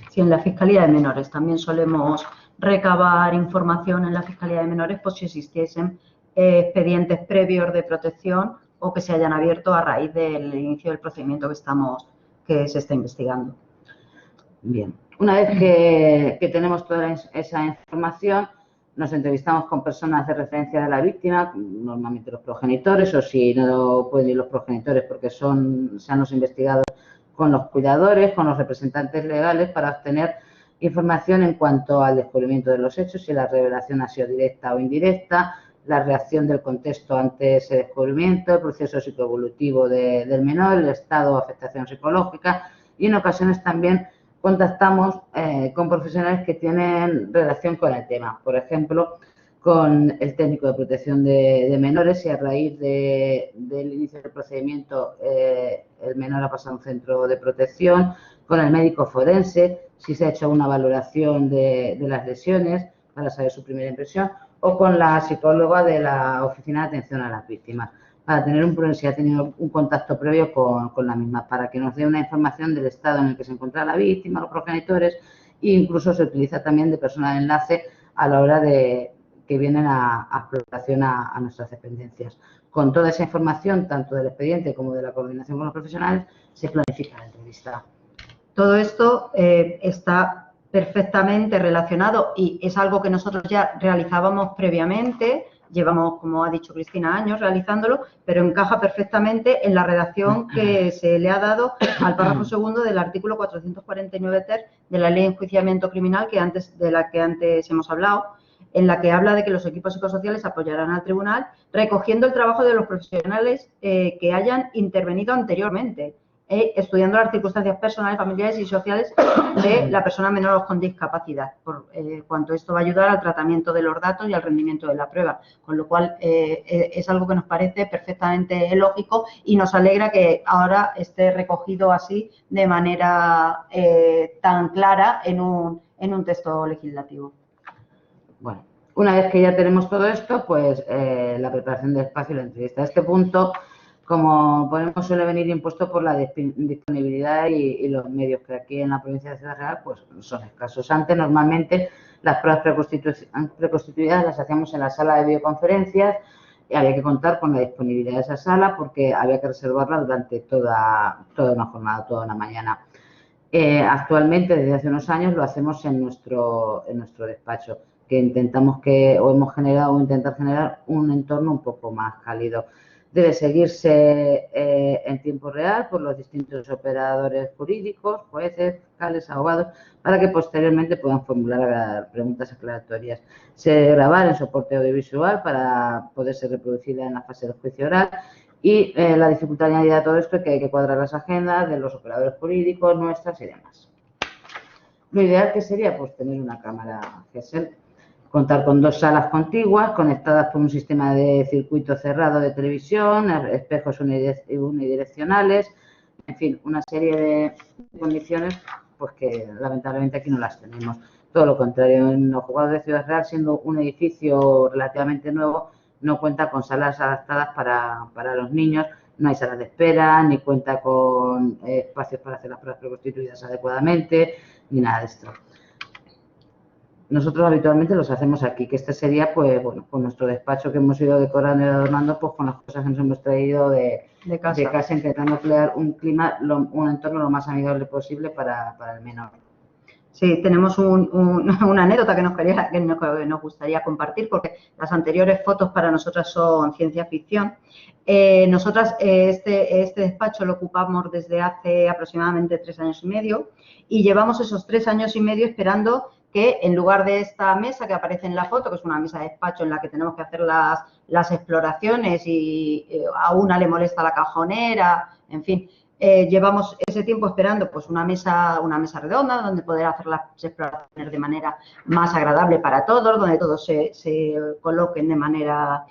Sí, en la Fiscalía de Menores también solemos recabar información en la Fiscalía de Menores por si existiesen expedientes previos de protección o que se hayan abierto a raíz del inicio del procedimiento que se está investigando. Bien, una vez que tenemos toda esa información, nos entrevistamos con personas de referencia de la víctima, normalmente los progenitores, o si no pueden ir los progenitores porque sean los investigados, con los cuidadores, con los representantes legales, para obtener información en cuanto al descubrimiento de los hechos, si la revelación ha sido directa o indirecta, la reacción del contexto ante ese descubrimiento, el proceso psicoevolutivo del menor, el estado de afectación psicológica, y en ocasiones también contactamos con profesionales que tienen relación con el tema. Por ejemplo, con el técnico de protección de menores, si a raíz del inicio del procedimiento el menor ha pasado a un centro de protección, con el médico forense, si se ha hecho una valoración de las lesiones para saber su primera impresión, o con la psicóloga de la Oficina de Atención a las Víctimas, para tener si ha tenido un contacto previo con la misma, para que nos dé una información del estado en el que se encuentra la víctima, los progenitores, e incluso se utiliza también de persona de enlace a la hora de que vienen a exploración a nuestras dependencias. Con toda esa información, tanto del expediente como de la coordinación con los profesionales, se planifica la entrevista. Todo esto está perfectamente relacionado y es algo que nosotros ya realizábamos previamente. Llevamos, como ha dicho Cristina, años realizándolo, pero encaja perfectamente en la redacción que se le ha dado al párrafo segundo del artículo 449 ter de la Ley de Enjuiciamiento Criminal de la que antes hemos hablado, en la que habla de que los equipos psicosociales apoyarán al tribunal recogiendo el trabajo de los profesionales que hayan intervenido anteriormente, estudiando las circunstancias personales, familiares y sociales de la persona menor o con discapacidad, por cuanto esto va a ayudar al tratamiento de los datos y al rendimiento de la prueba, con lo cual es algo que nos parece perfectamente lógico y nos alegra que ahora esté recogido así de manera tan clara en un texto legislativo. Bueno, una vez que ya tenemos todo esto, pues la preparación del espacio y la entrevista. A este punto, como ponemos, suele venir impuesto por la disponibilidad y los medios que aquí en la provincia de Ciudad Real pues son escasos. Antes, normalmente, las pruebas preconstituidas las hacíamos en la sala de videoconferencias y había que contar con la disponibilidad de esa sala porque había que reservarla durante toda una jornada, toda una mañana. Actualmente, desde hace unos años, lo hacemos en nuestro despacho, que hemos generado o intentar generar un entorno un poco más cálido. Debe seguirse en tiempo real por los distintos operadores jurídicos, jueces, fiscales, abogados, para que posteriormente puedan formular preguntas aclaratorias. Se debe grabar en soporte audiovisual para poder ser reproducida en la fase del juicio oral. Y la dificultad añadida a todo esto es que hay que cuadrar las agendas de los operadores jurídicos, nuestras y demás. Lo ideal que sería pues tener una cámara GESEL, contar con 2 salas contiguas conectadas por un sistema de circuito cerrado de televisión, espejos unidireccionales, en fin, una serie de condiciones pues que lamentablemente aquí no las tenemos. Todo lo contrario, en los juzgados de Ciudad Real, siendo un edificio relativamente nuevo, no cuenta con salas adaptadas para los niños, no hay salas de espera, ni cuenta con espacios para hacer las pruebas preconstituidas adecuadamente, ni nada de esto. Nosotros habitualmente los hacemos aquí, que este sería, pues, bueno, con nuestro despacho que hemos ido decorando y adornando, pues con las cosas que nos hemos traído de casa, intentando crear un clima, un entorno lo más amigable posible para el menor. Sí, tenemos una anécdota que nos gustaría compartir, porque las anteriores fotos para nosotras son ciencia ficción. Nosotras este despacho lo ocupamos desde hace aproximadamente 3 años y medio y llevamos esos 3 años y medio esperando que en lugar de esta mesa que aparece en la foto, que es una mesa de despacho en la que tenemos que hacer las exploraciones y a una le molesta la cajonera, en fin, llevamos ese tiempo esperando pues una mesa redonda donde poder hacer las exploraciones de manera más agradable para todos, donde todos se coloquen de manera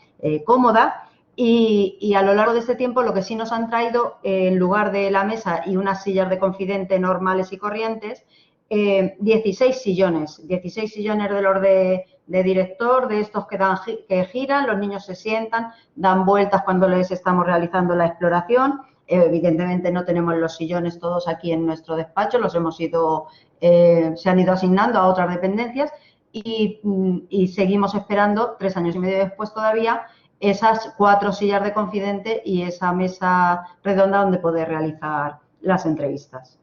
cómoda. Y a lo largo de este tiempo lo que sí nos han traído, en lugar de la mesa y unas sillas de confidente normales y corrientes, 16 sillones de los de director, de estos que giran, los niños se sientan, dan vueltas cuando les estamos realizando la exploración. Evidentemente no tenemos los sillones todos aquí en nuestro despacho, se han ido asignando a otras dependencias y seguimos esperando 3 años y medio después todavía esas 4 sillas de confidente y esa mesa redonda donde poder realizar las entrevistas.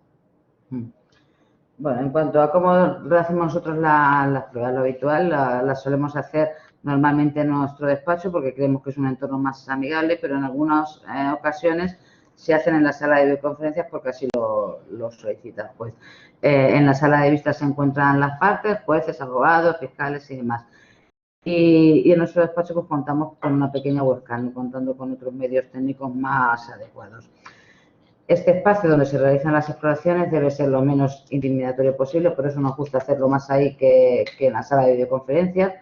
Bueno, en cuanto a cómo hacemos nosotros las pruebas, lo habitual las solemos hacer normalmente en nuestro despacho porque creemos que es un entorno más amigable, pero en algunas ocasiones se hacen en la sala de videoconferencias porque así lo solicitan. Pues, en la sala de vistas se encuentran las partes, jueces, abogados, fiscales y demás. Y en nuestro despacho pues contamos con una pequeña webcam, contando con otros medios técnicos más adecuados. Este espacio donde se realizan las exploraciones debe ser lo menos intimidatorio posible, por eso nos gusta hacerlo más ahí que en la sala de videoconferencias,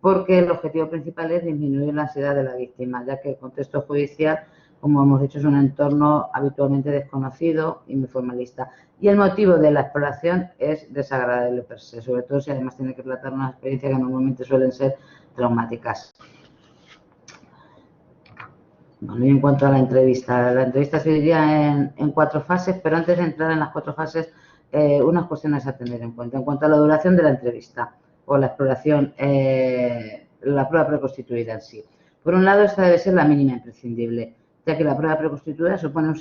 porque el objetivo principal es disminuir la ansiedad de la víctima, ya que el contexto judicial como hemos dicho, es un entorno habitualmente desconocido y muy formalista. Y el motivo de la exploración es desagradable per se, sobre todo si además tiene que relatar una experiencia que normalmente suelen ser traumáticas. Bueno, y en cuanto a la entrevista se dividía en 4 fases, pero antes de entrar en las 4 fases, unas cuestiones a tener en cuenta. En cuanto a la duración de la entrevista o la exploración, la prueba preconstituida en sí. Por un lado, esta debe ser la mínima imprescindible, ya que la prueba preconstituida supone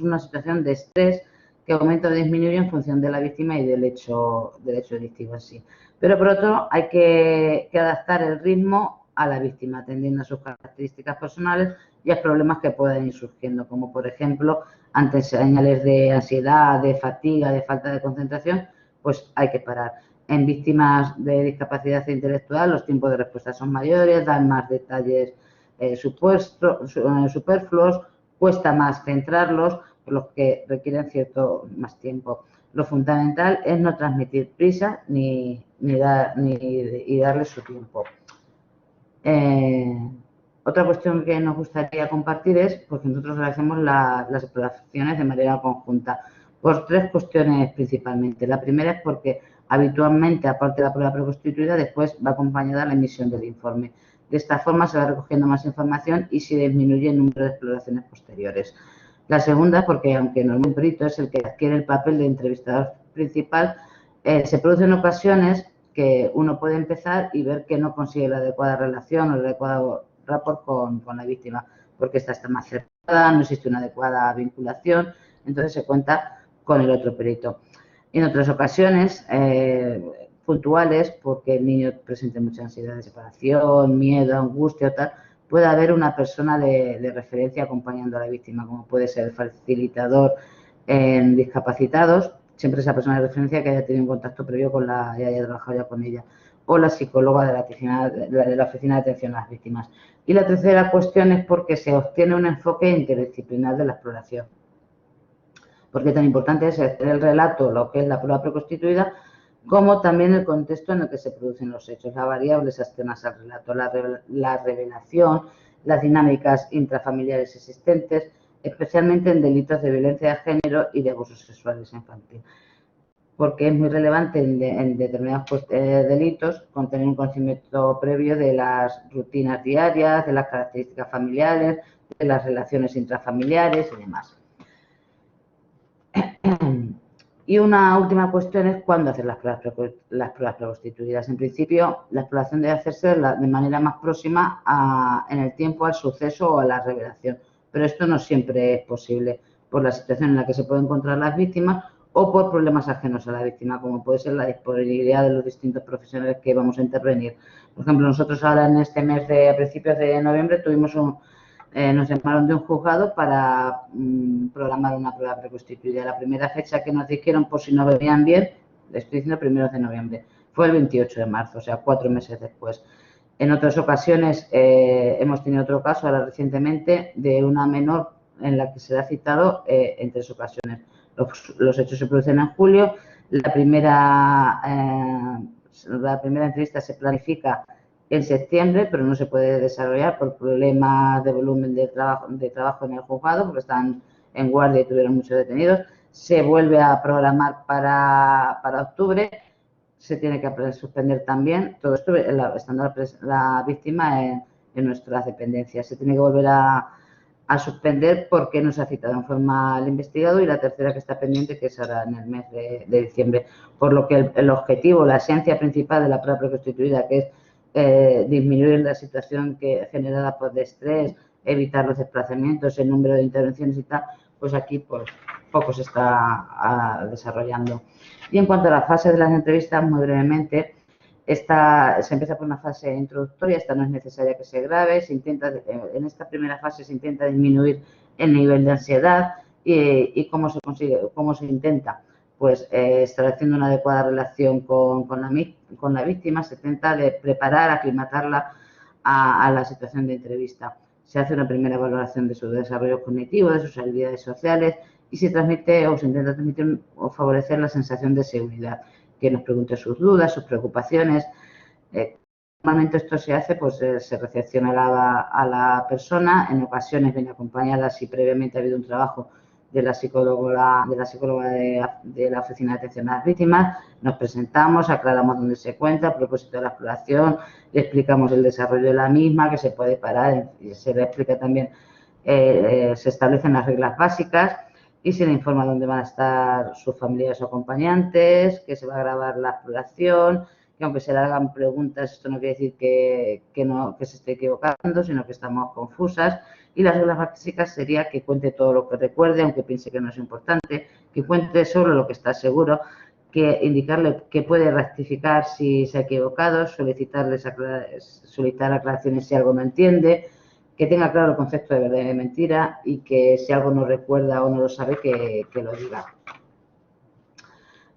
una situación de estrés que aumenta o disminuye en función de la víctima y del hecho delictivo en sí. Pero por otro, hay que adaptar el ritmo a la víctima, atendiendo a sus características personales y a problemas que puedan ir surgiendo, como por ejemplo, ante señales de ansiedad, de fatiga, de falta de concentración, pues hay que parar. En víctimas de discapacidad intelectual los tiempos de respuesta son mayores, dan más detalles superfluos, cuesta más centrarlos, por lo que requieren cierto más tiempo. Lo fundamental es no transmitir prisa y darle su tiempo. Otra cuestión que nos gustaría compartir es porque nosotros realizamos las exploraciones de manera conjunta por 3 cuestiones principalmente. La primera es porque habitualmente, aparte de la prueba preconstituida, después va acompañada la emisión del informe. De esta forma se va recogiendo más información y se disminuye el número de exploraciones posteriores. La segunda, porque aunque normalmente el perito es el que adquiere el papel de entrevistador principal, se producen ocasiones que uno puede empezar y ver que no consigue la adecuada relación o el adecuado rapport con la víctima, porque esta está más cerrada, no existe una adecuada vinculación, entonces se cuenta con el otro perito. En otras ocasiones, puntuales, porque el niño presente mucha ansiedad de separación, miedo, angustia o tal, puede haber una persona de referencia acompañando a la víctima, como puede ser el facilitador en discapacitados, siempre esa persona de referencia que haya tenido un contacto previo con y haya trabajado ya con ella, o la psicóloga de la oficina de atención a las víctimas. Y la tercera cuestión es porque se obtiene un enfoque interdisciplinar de la exploración. Porque tan importante es el relato, lo que es la prueba preconstituida, como también el contexto en el que se producen los hechos, las variables externas al relato, la revelación, las dinámicas intrafamiliares existentes, especialmente en delitos de violencia de género y de abusos sexuales infantiles. Porque es muy relevante en determinados delitos contener un conocimiento previo de las rutinas diarias, de las características familiares, de las relaciones intrafamiliares y demás. Y una última cuestión es cuándo hacer las pruebas preconstituidas. En principio, la exploración debe hacerse de manera más próxima en el tiempo al suceso o a la revelación, pero esto no siempre es posible por la situación en la que se pueden encontrar las víctimas o por problemas ajenos a la víctima, como puede ser la disponibilidad de los distintos profesionales que vamos a intervenir. Por ejemplo, nosotros ahora en este mes, a principios de noviembre, nos llamaron de un juzgado para programar una prueba preconstituida. La primera fecha que nos dijeron, por si no venían bien, le estoy diciendo 1 de noviembre, fue el 28 de marzo, o sea, 4 meses después. En otras ocasiones hemos tenido otro caso, ahora recientemente, de una menor en la que se le ha citado en 3 ocasiones. Los hechos se producen en julio, la primera entrevista se planifica en septiembre, pero no se puede desarrollar por problemas de volumen de trabajo en el juzgado, porque están en guardia y tuvieron muchos detenidos. Se vuelve a programar para octubre, se tiene que suspender también, todo esto estando la víctima en nuestras dependencias. Se tiene que volver a suspender porque no se ha citado en forma al investigado, y la tercera que está pendiente, que es ahora en el mes de diciembre. Por lo que el objetivo, la esencia principal de la prueba preconstituida, que es disminuir la situación generada por estrés, evitar los desplazamientos, el número de intervenciones y tal, pues aquí pues, poco se está desarrollando. Y en cuanto a la fase de las entrevistas, muy brevemente, se empieza por una fase introductoria, esta no es necesaria que se grabe, en esta primera fase se intenta disminuir el nivel de ansiedad y cómo se consigue, cómo se intenta, pues estableciendo una adecuada relación con la víctima, se intenta preparar, aclimatarla a la situación de entrevista. Se hace una primera valoración de su desarrollo cognitivo, de sus habilidades sociales y se transmite o se intenta transmitir o favorecer la sensación de seguridad, que nos pregunte sus dudas, sus preocupaciones, Normalmente esto se hace, pues se recepciona a la persona, en ocasiones viene acompañada si previamente ha habido un trabajo de la psicóloga de la Oficina de Atención a las Víctimas, nos presentamos, aclaramos dónde se encuentra, a propósito de la exploración, le explicamos el desarrollo de la misma, que se puede parar, y se le explica también, se establecen las reglas básicas y se le informa dónde van a estar sus familiares o acompañantes, que se va a grabar la exploración, que aunque se le hagan preguntas, esto no quiere decir que se esté equivocando, sino que estamos confusas. Y las reglas básicas sería que cuente todo lo que recuerde, aunque piense que no es importante, que cuente solo lo que está seguro, que indicarle que puede rectificar si se ha equivocado, solicitar aclaraciones si algo no entiende, que tenga claro el concepto de verdad y de mentira y que si algo no recuerda o no lo sabe, que lo diga.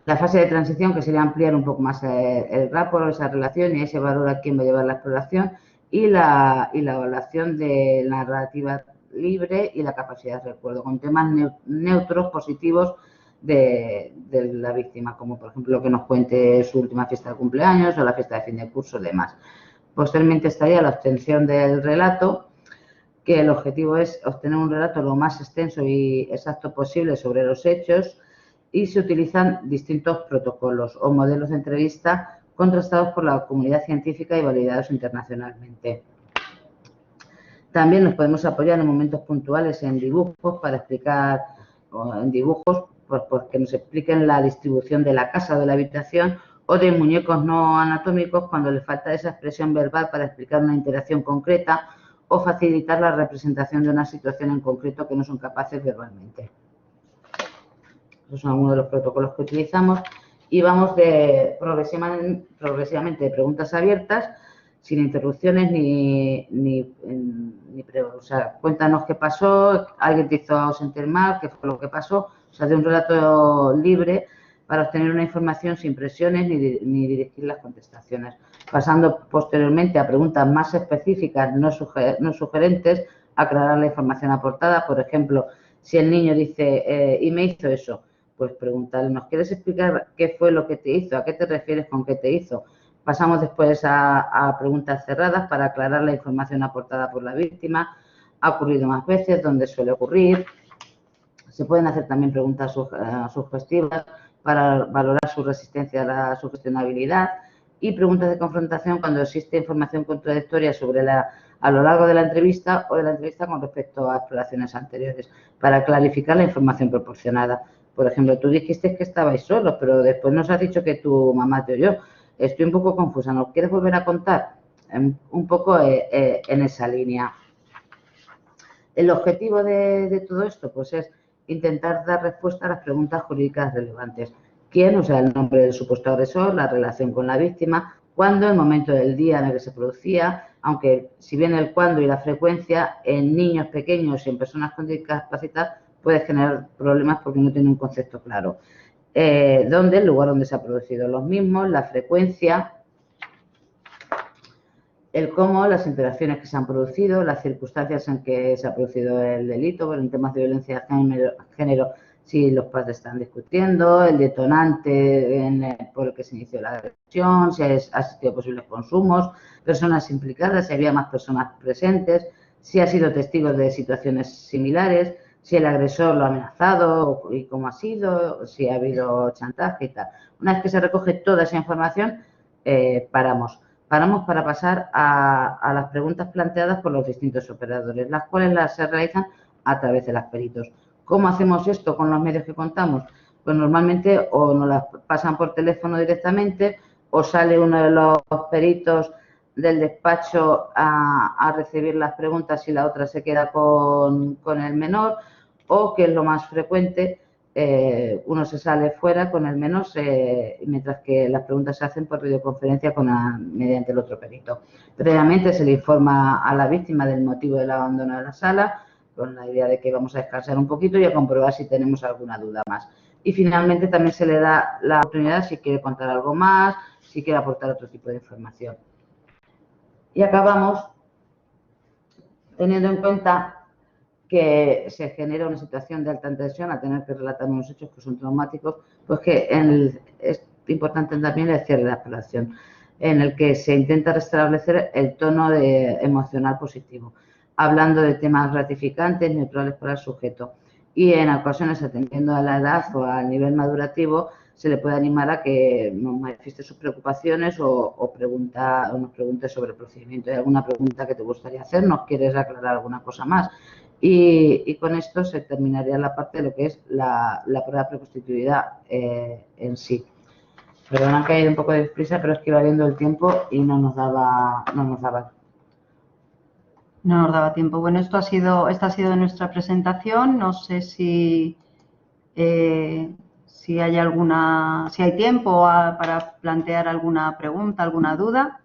La fase de transición, que sería ampliar un poco más el rapport, esa relación, y ahí se valora quién va a llevar la exploración, y la evaluación de la narrativa libre y la capacidad de recuerdo, con temas neutros, positivos de la víctima, como por ejemplo que nos cuente su última fiesta de cumpleaños o la fiesta de fin de curso y demás. Posteriormente estaría la obtención del relato, que el objetivo es obtener un relato lo más extenso y exacto posible sobre los hechos, y se utilizan distintos protocolos o modelos de entrevista contrastados por la comunidad científica y validados internacionalmente. También nos podemos apoyar en momentos puntuales en dibujos para explicar, o en dibujos porque nos expliquen la distribución de la casa o de la habitación, o de muñecos no anatómicos cuando les falta esa expresión verbal para explicar una interacción concreta o facilitar la representación de una situación en concreto que no son capaces verbalmente. Esos son algunos de los protocolos que utilizamos y vamos progresivamente de preguntas abiertas, sin interrupciones o sea, cuéntanos qué pasó, alguien te hizo sentir mal, qué fue lo que pasó, o sea, de un relato libre para obtener una información sin presiones ni dirigir las contestaciones, pasando posteriormente a preguntas más específicas, no sugerentes, aclarar la información aportada. Por ejemplo, si el niño dice, y me hizo eso, pues preguntarle, ¿nos quieres explicar qué fue lo que te hizo? ¿A qué te refieres con qué te hizo? Pasamos después a preguntas cerradas para aclarar la información aportada por la víctima. ¿Ha ocurrido más veces? ¿Dónde suele ocurrir? Se pueden hacer también preguntas sugestivas para valorar su resistencia a la sugestionabilidad, y preguntas de confrontación cuando existe información contradictoria a lo largo de la entrevista o de la entrevista con respecto a exploraciones anteriores, para clarificar la información proporcionada. Por ejemplo, tú dijiste que estabais solos, pero después nos has dicho que tu mamá te oyó. Estoy un poco confusa, ¿nos quieres volver a contar? Un poco en esa línea. El objetivo de todo esto, pues, es intentar dar respuesta a las preguntas jurídicas relevantes. ¿Quién? O sea, el nombre del supuesto agresor, la relación con la víctima, cuándo, el momento del día en el que se producía, aunque si bien el cuándo y la frecuencia en niños pequeños y en personas con discapacidad puede generar problemas porque no tiene un concepto claro. ¿Dónde? El lugar donde se ha producido los mismos, la frecuencia, el cómo, las interacciones que se han producido, las circunstancias en que se ha producido el delito, pero en temas de violencia de género, si los padres están discutiendo, el detonante por el que se inició la agresión, si ha existido posibles consumos, personas implicadas, si había más personas presentes, si ha sido testigo de situaciones similares, si el agresor lo ha amenazado y cómo ha sido, si ha habido chantaje y tal. Una vez que se recoge toda esa información, paramos para pasar a las preguntas planteadas por los distintos operadores, las cuales se realizan a través de los peritos. ¿Cómo hacemos esto con los medios que contamos? Pues normalmente o nos las pasan por teléfono directamente, o sale uno de los peritos del despacho a recibir las preguntas y la otra se queda con el menor, o, que es lo más frecuente, uno se sale fuera con el menor mientras que las preguntas se hacen por videoconferencia mediante el otro perito. Previamente se le informa a la víctima del motivo del abandono de la sala, con la idea de que vamos a descansar un poquito y a comprobar si tenemos alguna duda más. Y finalmente también se le da la oportunidad si quiere contar algo más, si quiere aportar otro tipo de información. Y acabamos teniendo en cuenta que se genera una situación de alta tensión a tener que relatar unos hechos que son traumáticos, pues que es importante también el cierre de la exploración. en el que se intenta restablecer el tono emocional positivo, hablando de temas gratificantes, neutrales para el sujeto. Y en ocasiones, atendiendo a la edad o al nivel madurativo, se le puede animar a que nos manifieste sus preocupaciones o nos pregunte sobre el procedimiento. ¿Hay alguna pregunta que te gustaría hacernos? ¿Quieres aclarar alguna cosa más? Y con esto se terminaría la parte de lo que es la prueba de preconstituibilidad en sí. Perdona que haya ido un poco de prisa, pero es que iba viendo el tiempo y no nos daba tiempo. Bueno, esta ha sido nuestra presentación. No sé si hay tiempo para plantear alguna pregunta, alguna duda.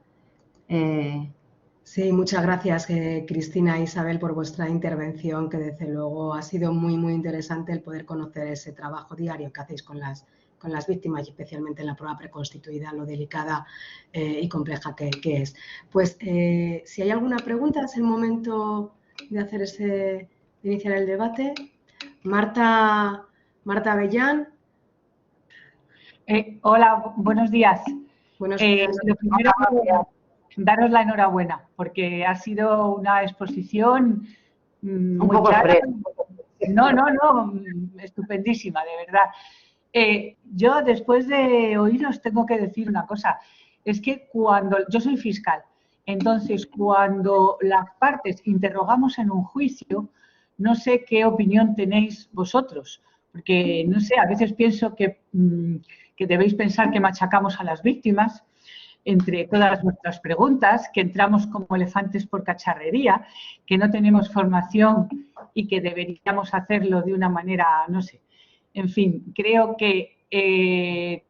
Sí, muchas gracias, Cristina e Isabel, por vuestra intervención, que desde luego ha sido muy, muy interesante el poder conocer ese trabajo diario que hacéis con las víctimas y especialmente en la prueba preconstituida, lo delicada y compleja que es. Pues si hay alguna pregunta, es el momento de iniciar el debate. Marta Avellán. Hola, buenos días. Buenos días. Lo primero, daros la enhorabuena, porque ha sido una exposición muy clara. No, estupendísima, de verdad. Yo, después de oíros, tengo que decir una cosa. Es que yo soy fiscal, entonces cuando las partes interrogamos en un juicio, no sé qué opinión tenéis vosotros, porque, no sé, a veces pienso que debéis pensar que machacamos a las víctimas entre todas nuestras preguntas, que entramos como elefantes por cacharrería, que no tenemos formación y que deberíamos hacerlo de una manera, no sé. En fin, creo que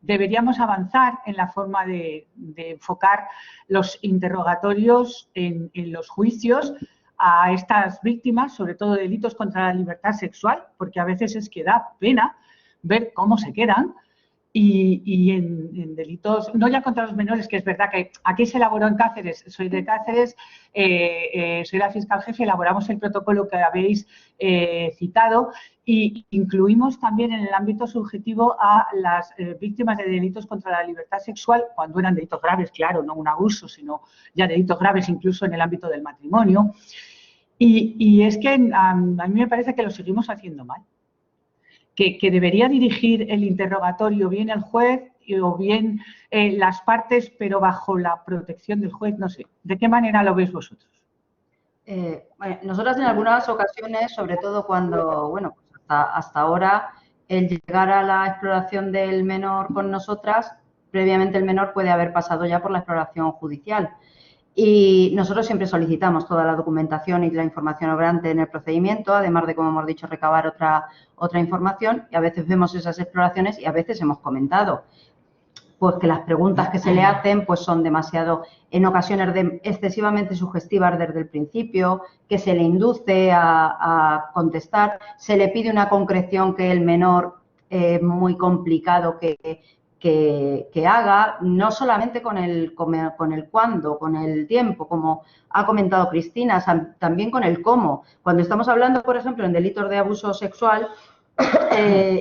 deberíamos avanzar en la forma de enfocar los interrogatorios en los juicios a estas víctimas, sobre todo delitos contra la libertad sexual, porque a veces es que da pena ver cómo se quedan. Y en delitos, no ya contra los menores, que es verdad que aquí se elaboró en Cáceres, soy de Cáceres, soy la fiscal jefe, elaboramos el protocolo que habéis citado y incluimos también en el ámbito subjetivo a las víctimas de delitos contra la libertad sexual, cuando eran delitos graves, claro, no un abuso, sino ya delitos graves incluso en el ámbito del matrimonio. Y es que a mí me parece que lo seguimos haciendo mal. Que debería dirigir el interrogatorio bien el juez o bien las partes, pero bajo la protección del juez, no sé. ¿De qué manera lo veis vosotros? Bueno, nosotras en algunas ocasiones, sobre todo cuando, bueno, pues hasta ahora, el llegar a la exploración del menor con nosotras, previamente el menor puede haber pasado ya por la exploración judicial. Y nosotros siempre solicitamos toda la documentación y la información obrante en el procedimiento, además de, como hemos dicho, recabar otra información. Y a veces vemos esas exploraciones y a veces hemos comentado pues que las preguntas que se le hacen pues son demasiado, en ocasiones excesivamente sugestivas desde el principio, que se le induce a contestar, se le pide una concreción que el menor muy complicado que haga, no solamente con el cuándo, con el tiempo, como ha comentado Cristina, también con el cómo. Cuando estamos hablando, por ejemplo, en delitos de abuso sexual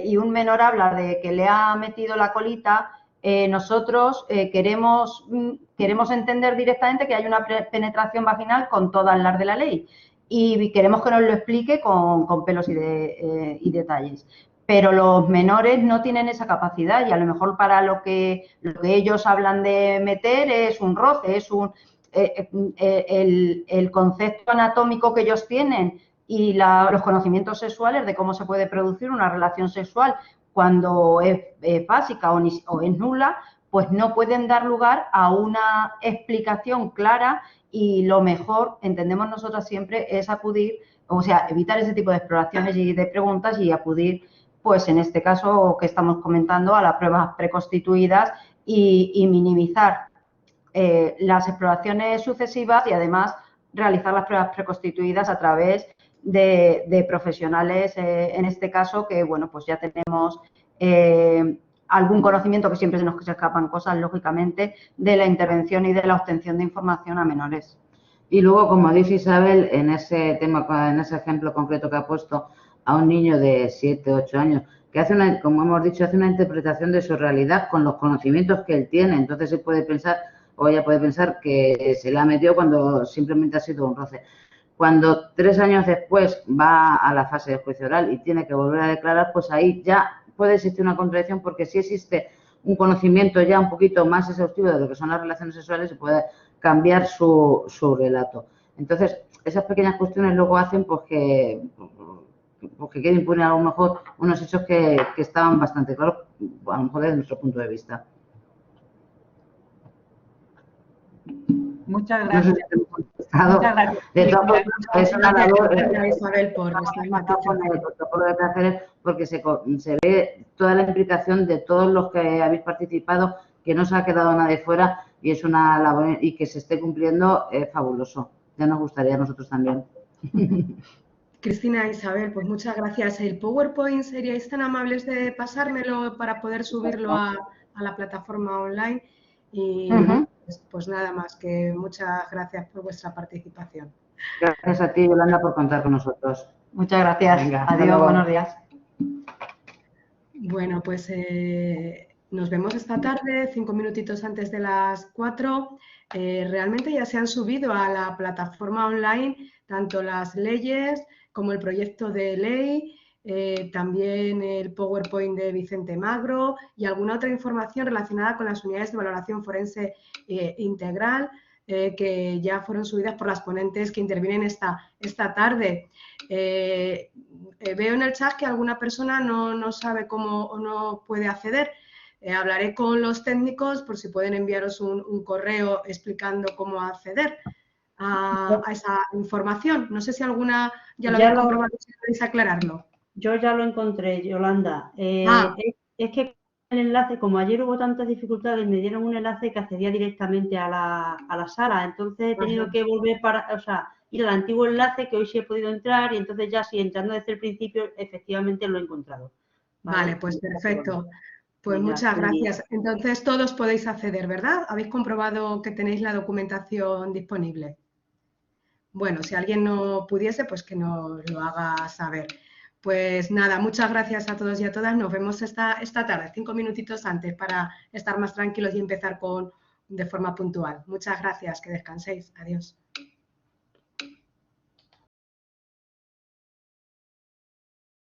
y un menor habla de que le ha metido la colita, nosotros queremos entender directamente que hay una penetración vaginal con todas las de la ley y queremos que nos lo explique con pelos y detalles. Pero los menores no tienen esa capacidad y a lo mejor para lo que ellos hablan de meter es un roce, es el concepto anatómico que ellos tienen y los conocimientos sexuales de cómo se puede producir una relación sexual cuando es básica o es nula, pues no pueden dar lugar a una explicación clara y lo mejor, entendemos nosotros siempre, es acudir, o sea, evitar ese tipo de exploraciones y de preguntas y acudir, pues en este caso que estamos comentando, a las pruebas preconstituidas y minimizar las exploraciones sucesivas y además realizar las pruebas preconstituidas a través de profesionales, en este caso, que bueno, pues ya tenemos algún conocimiento, que siempre se nos escapan cosas, lógicamente, de la intervención y de la obtención de información a menores. Y luego, como dice Isabel, en ese tema, en ese ejemplo concreto que ha puesto a un niño de 7, 8 años, que hace como hemos dicho, hace una interpretación de su realidad con los conocimientos que él tiene. Entonces se puede pensar o ella puede pensar que se la ha metido cuando simplemente ha sido un roce. Cuando 3 años después va a la fase de juicio oral y tiene que volver a declarar, pues ahí ya puede existir una contradicción, porque si existe un conocimiento ya un poquito más exhaustivo de lo que son las relaciones sexuales, se puede cambiar su relato. Entonces, esas pequeñas cuestiones luego hacen pues que quede impune a lo mejor unos hechos que estaban bastante claros, a lo mejor desde nuestro punto de vista. Muchas gracias. Muchas gracias. De todas formas, es una labor, Isabel, por estar el protocolo de Cáceres, porque se ve toda la implicación de todos los que habéis participado, que no se ha quedado nadie fuera, y es una labor, y que se esté cumpliendo, es fabuloso. Ya nos gustaría a nosotros también. Cristina, Isabel, pues muchas gracias. El PowerPoint, ¿seríais tan amables de pasármelo para poder subirlo a la plataforma online? Y pues nada más, que muchas gracias por vuestra participación. Gracias a ti, Yolanda, por contar con nosotros. Muchas gracias. Venga, adiós, buenos días. Bueno, pues nos vemos esta tarde, 5 minutitos antes de las 4. Realmente ya se han subido a la plataforma online tanto las leyes como el proyecto de ley, también el PowerPoint de Vicente Magro y alguna otra información relacionada con las unidades de valoración forense integral, que ya fueron subidas por las ponentes que intervienen esta tarde. Veo en el chat que alguna persona no sabe cómo o no puede acceder. Hablaré con los técnicos por si pueden enviaros un correo explicando cómo acceder a esa información. No sé si alguna ya lo habéis comprobado, si queréis aclararlo. Yo ya lo encontré, Yolanda. Es que el enlace, como ayer hubo tantas dificultades, me dieron un enlace que accedía directamente a la sala. Entonces he tenido que volver ir al antiguo enlace, que hoy sí he podido entrar, y entonces ya sí, entrando desde el principio, efectivamente lo he encontrado. Vale, pues perfecto. Pues muchas gracias. Entonces todos podéis acceder, ¿verdad? ¿Habéis comprobado que tenéis la documentación disponible? Bueno, si alguien no pudiese, pues que nos lo haga saber. Pues nada, muchas gracias a todos y a todas. Nos vemos esta tarde, 5 minutitos antes, para estar más tranquilos y empezar de forma puntual. Muchas gracias, que descanséis. Adiós.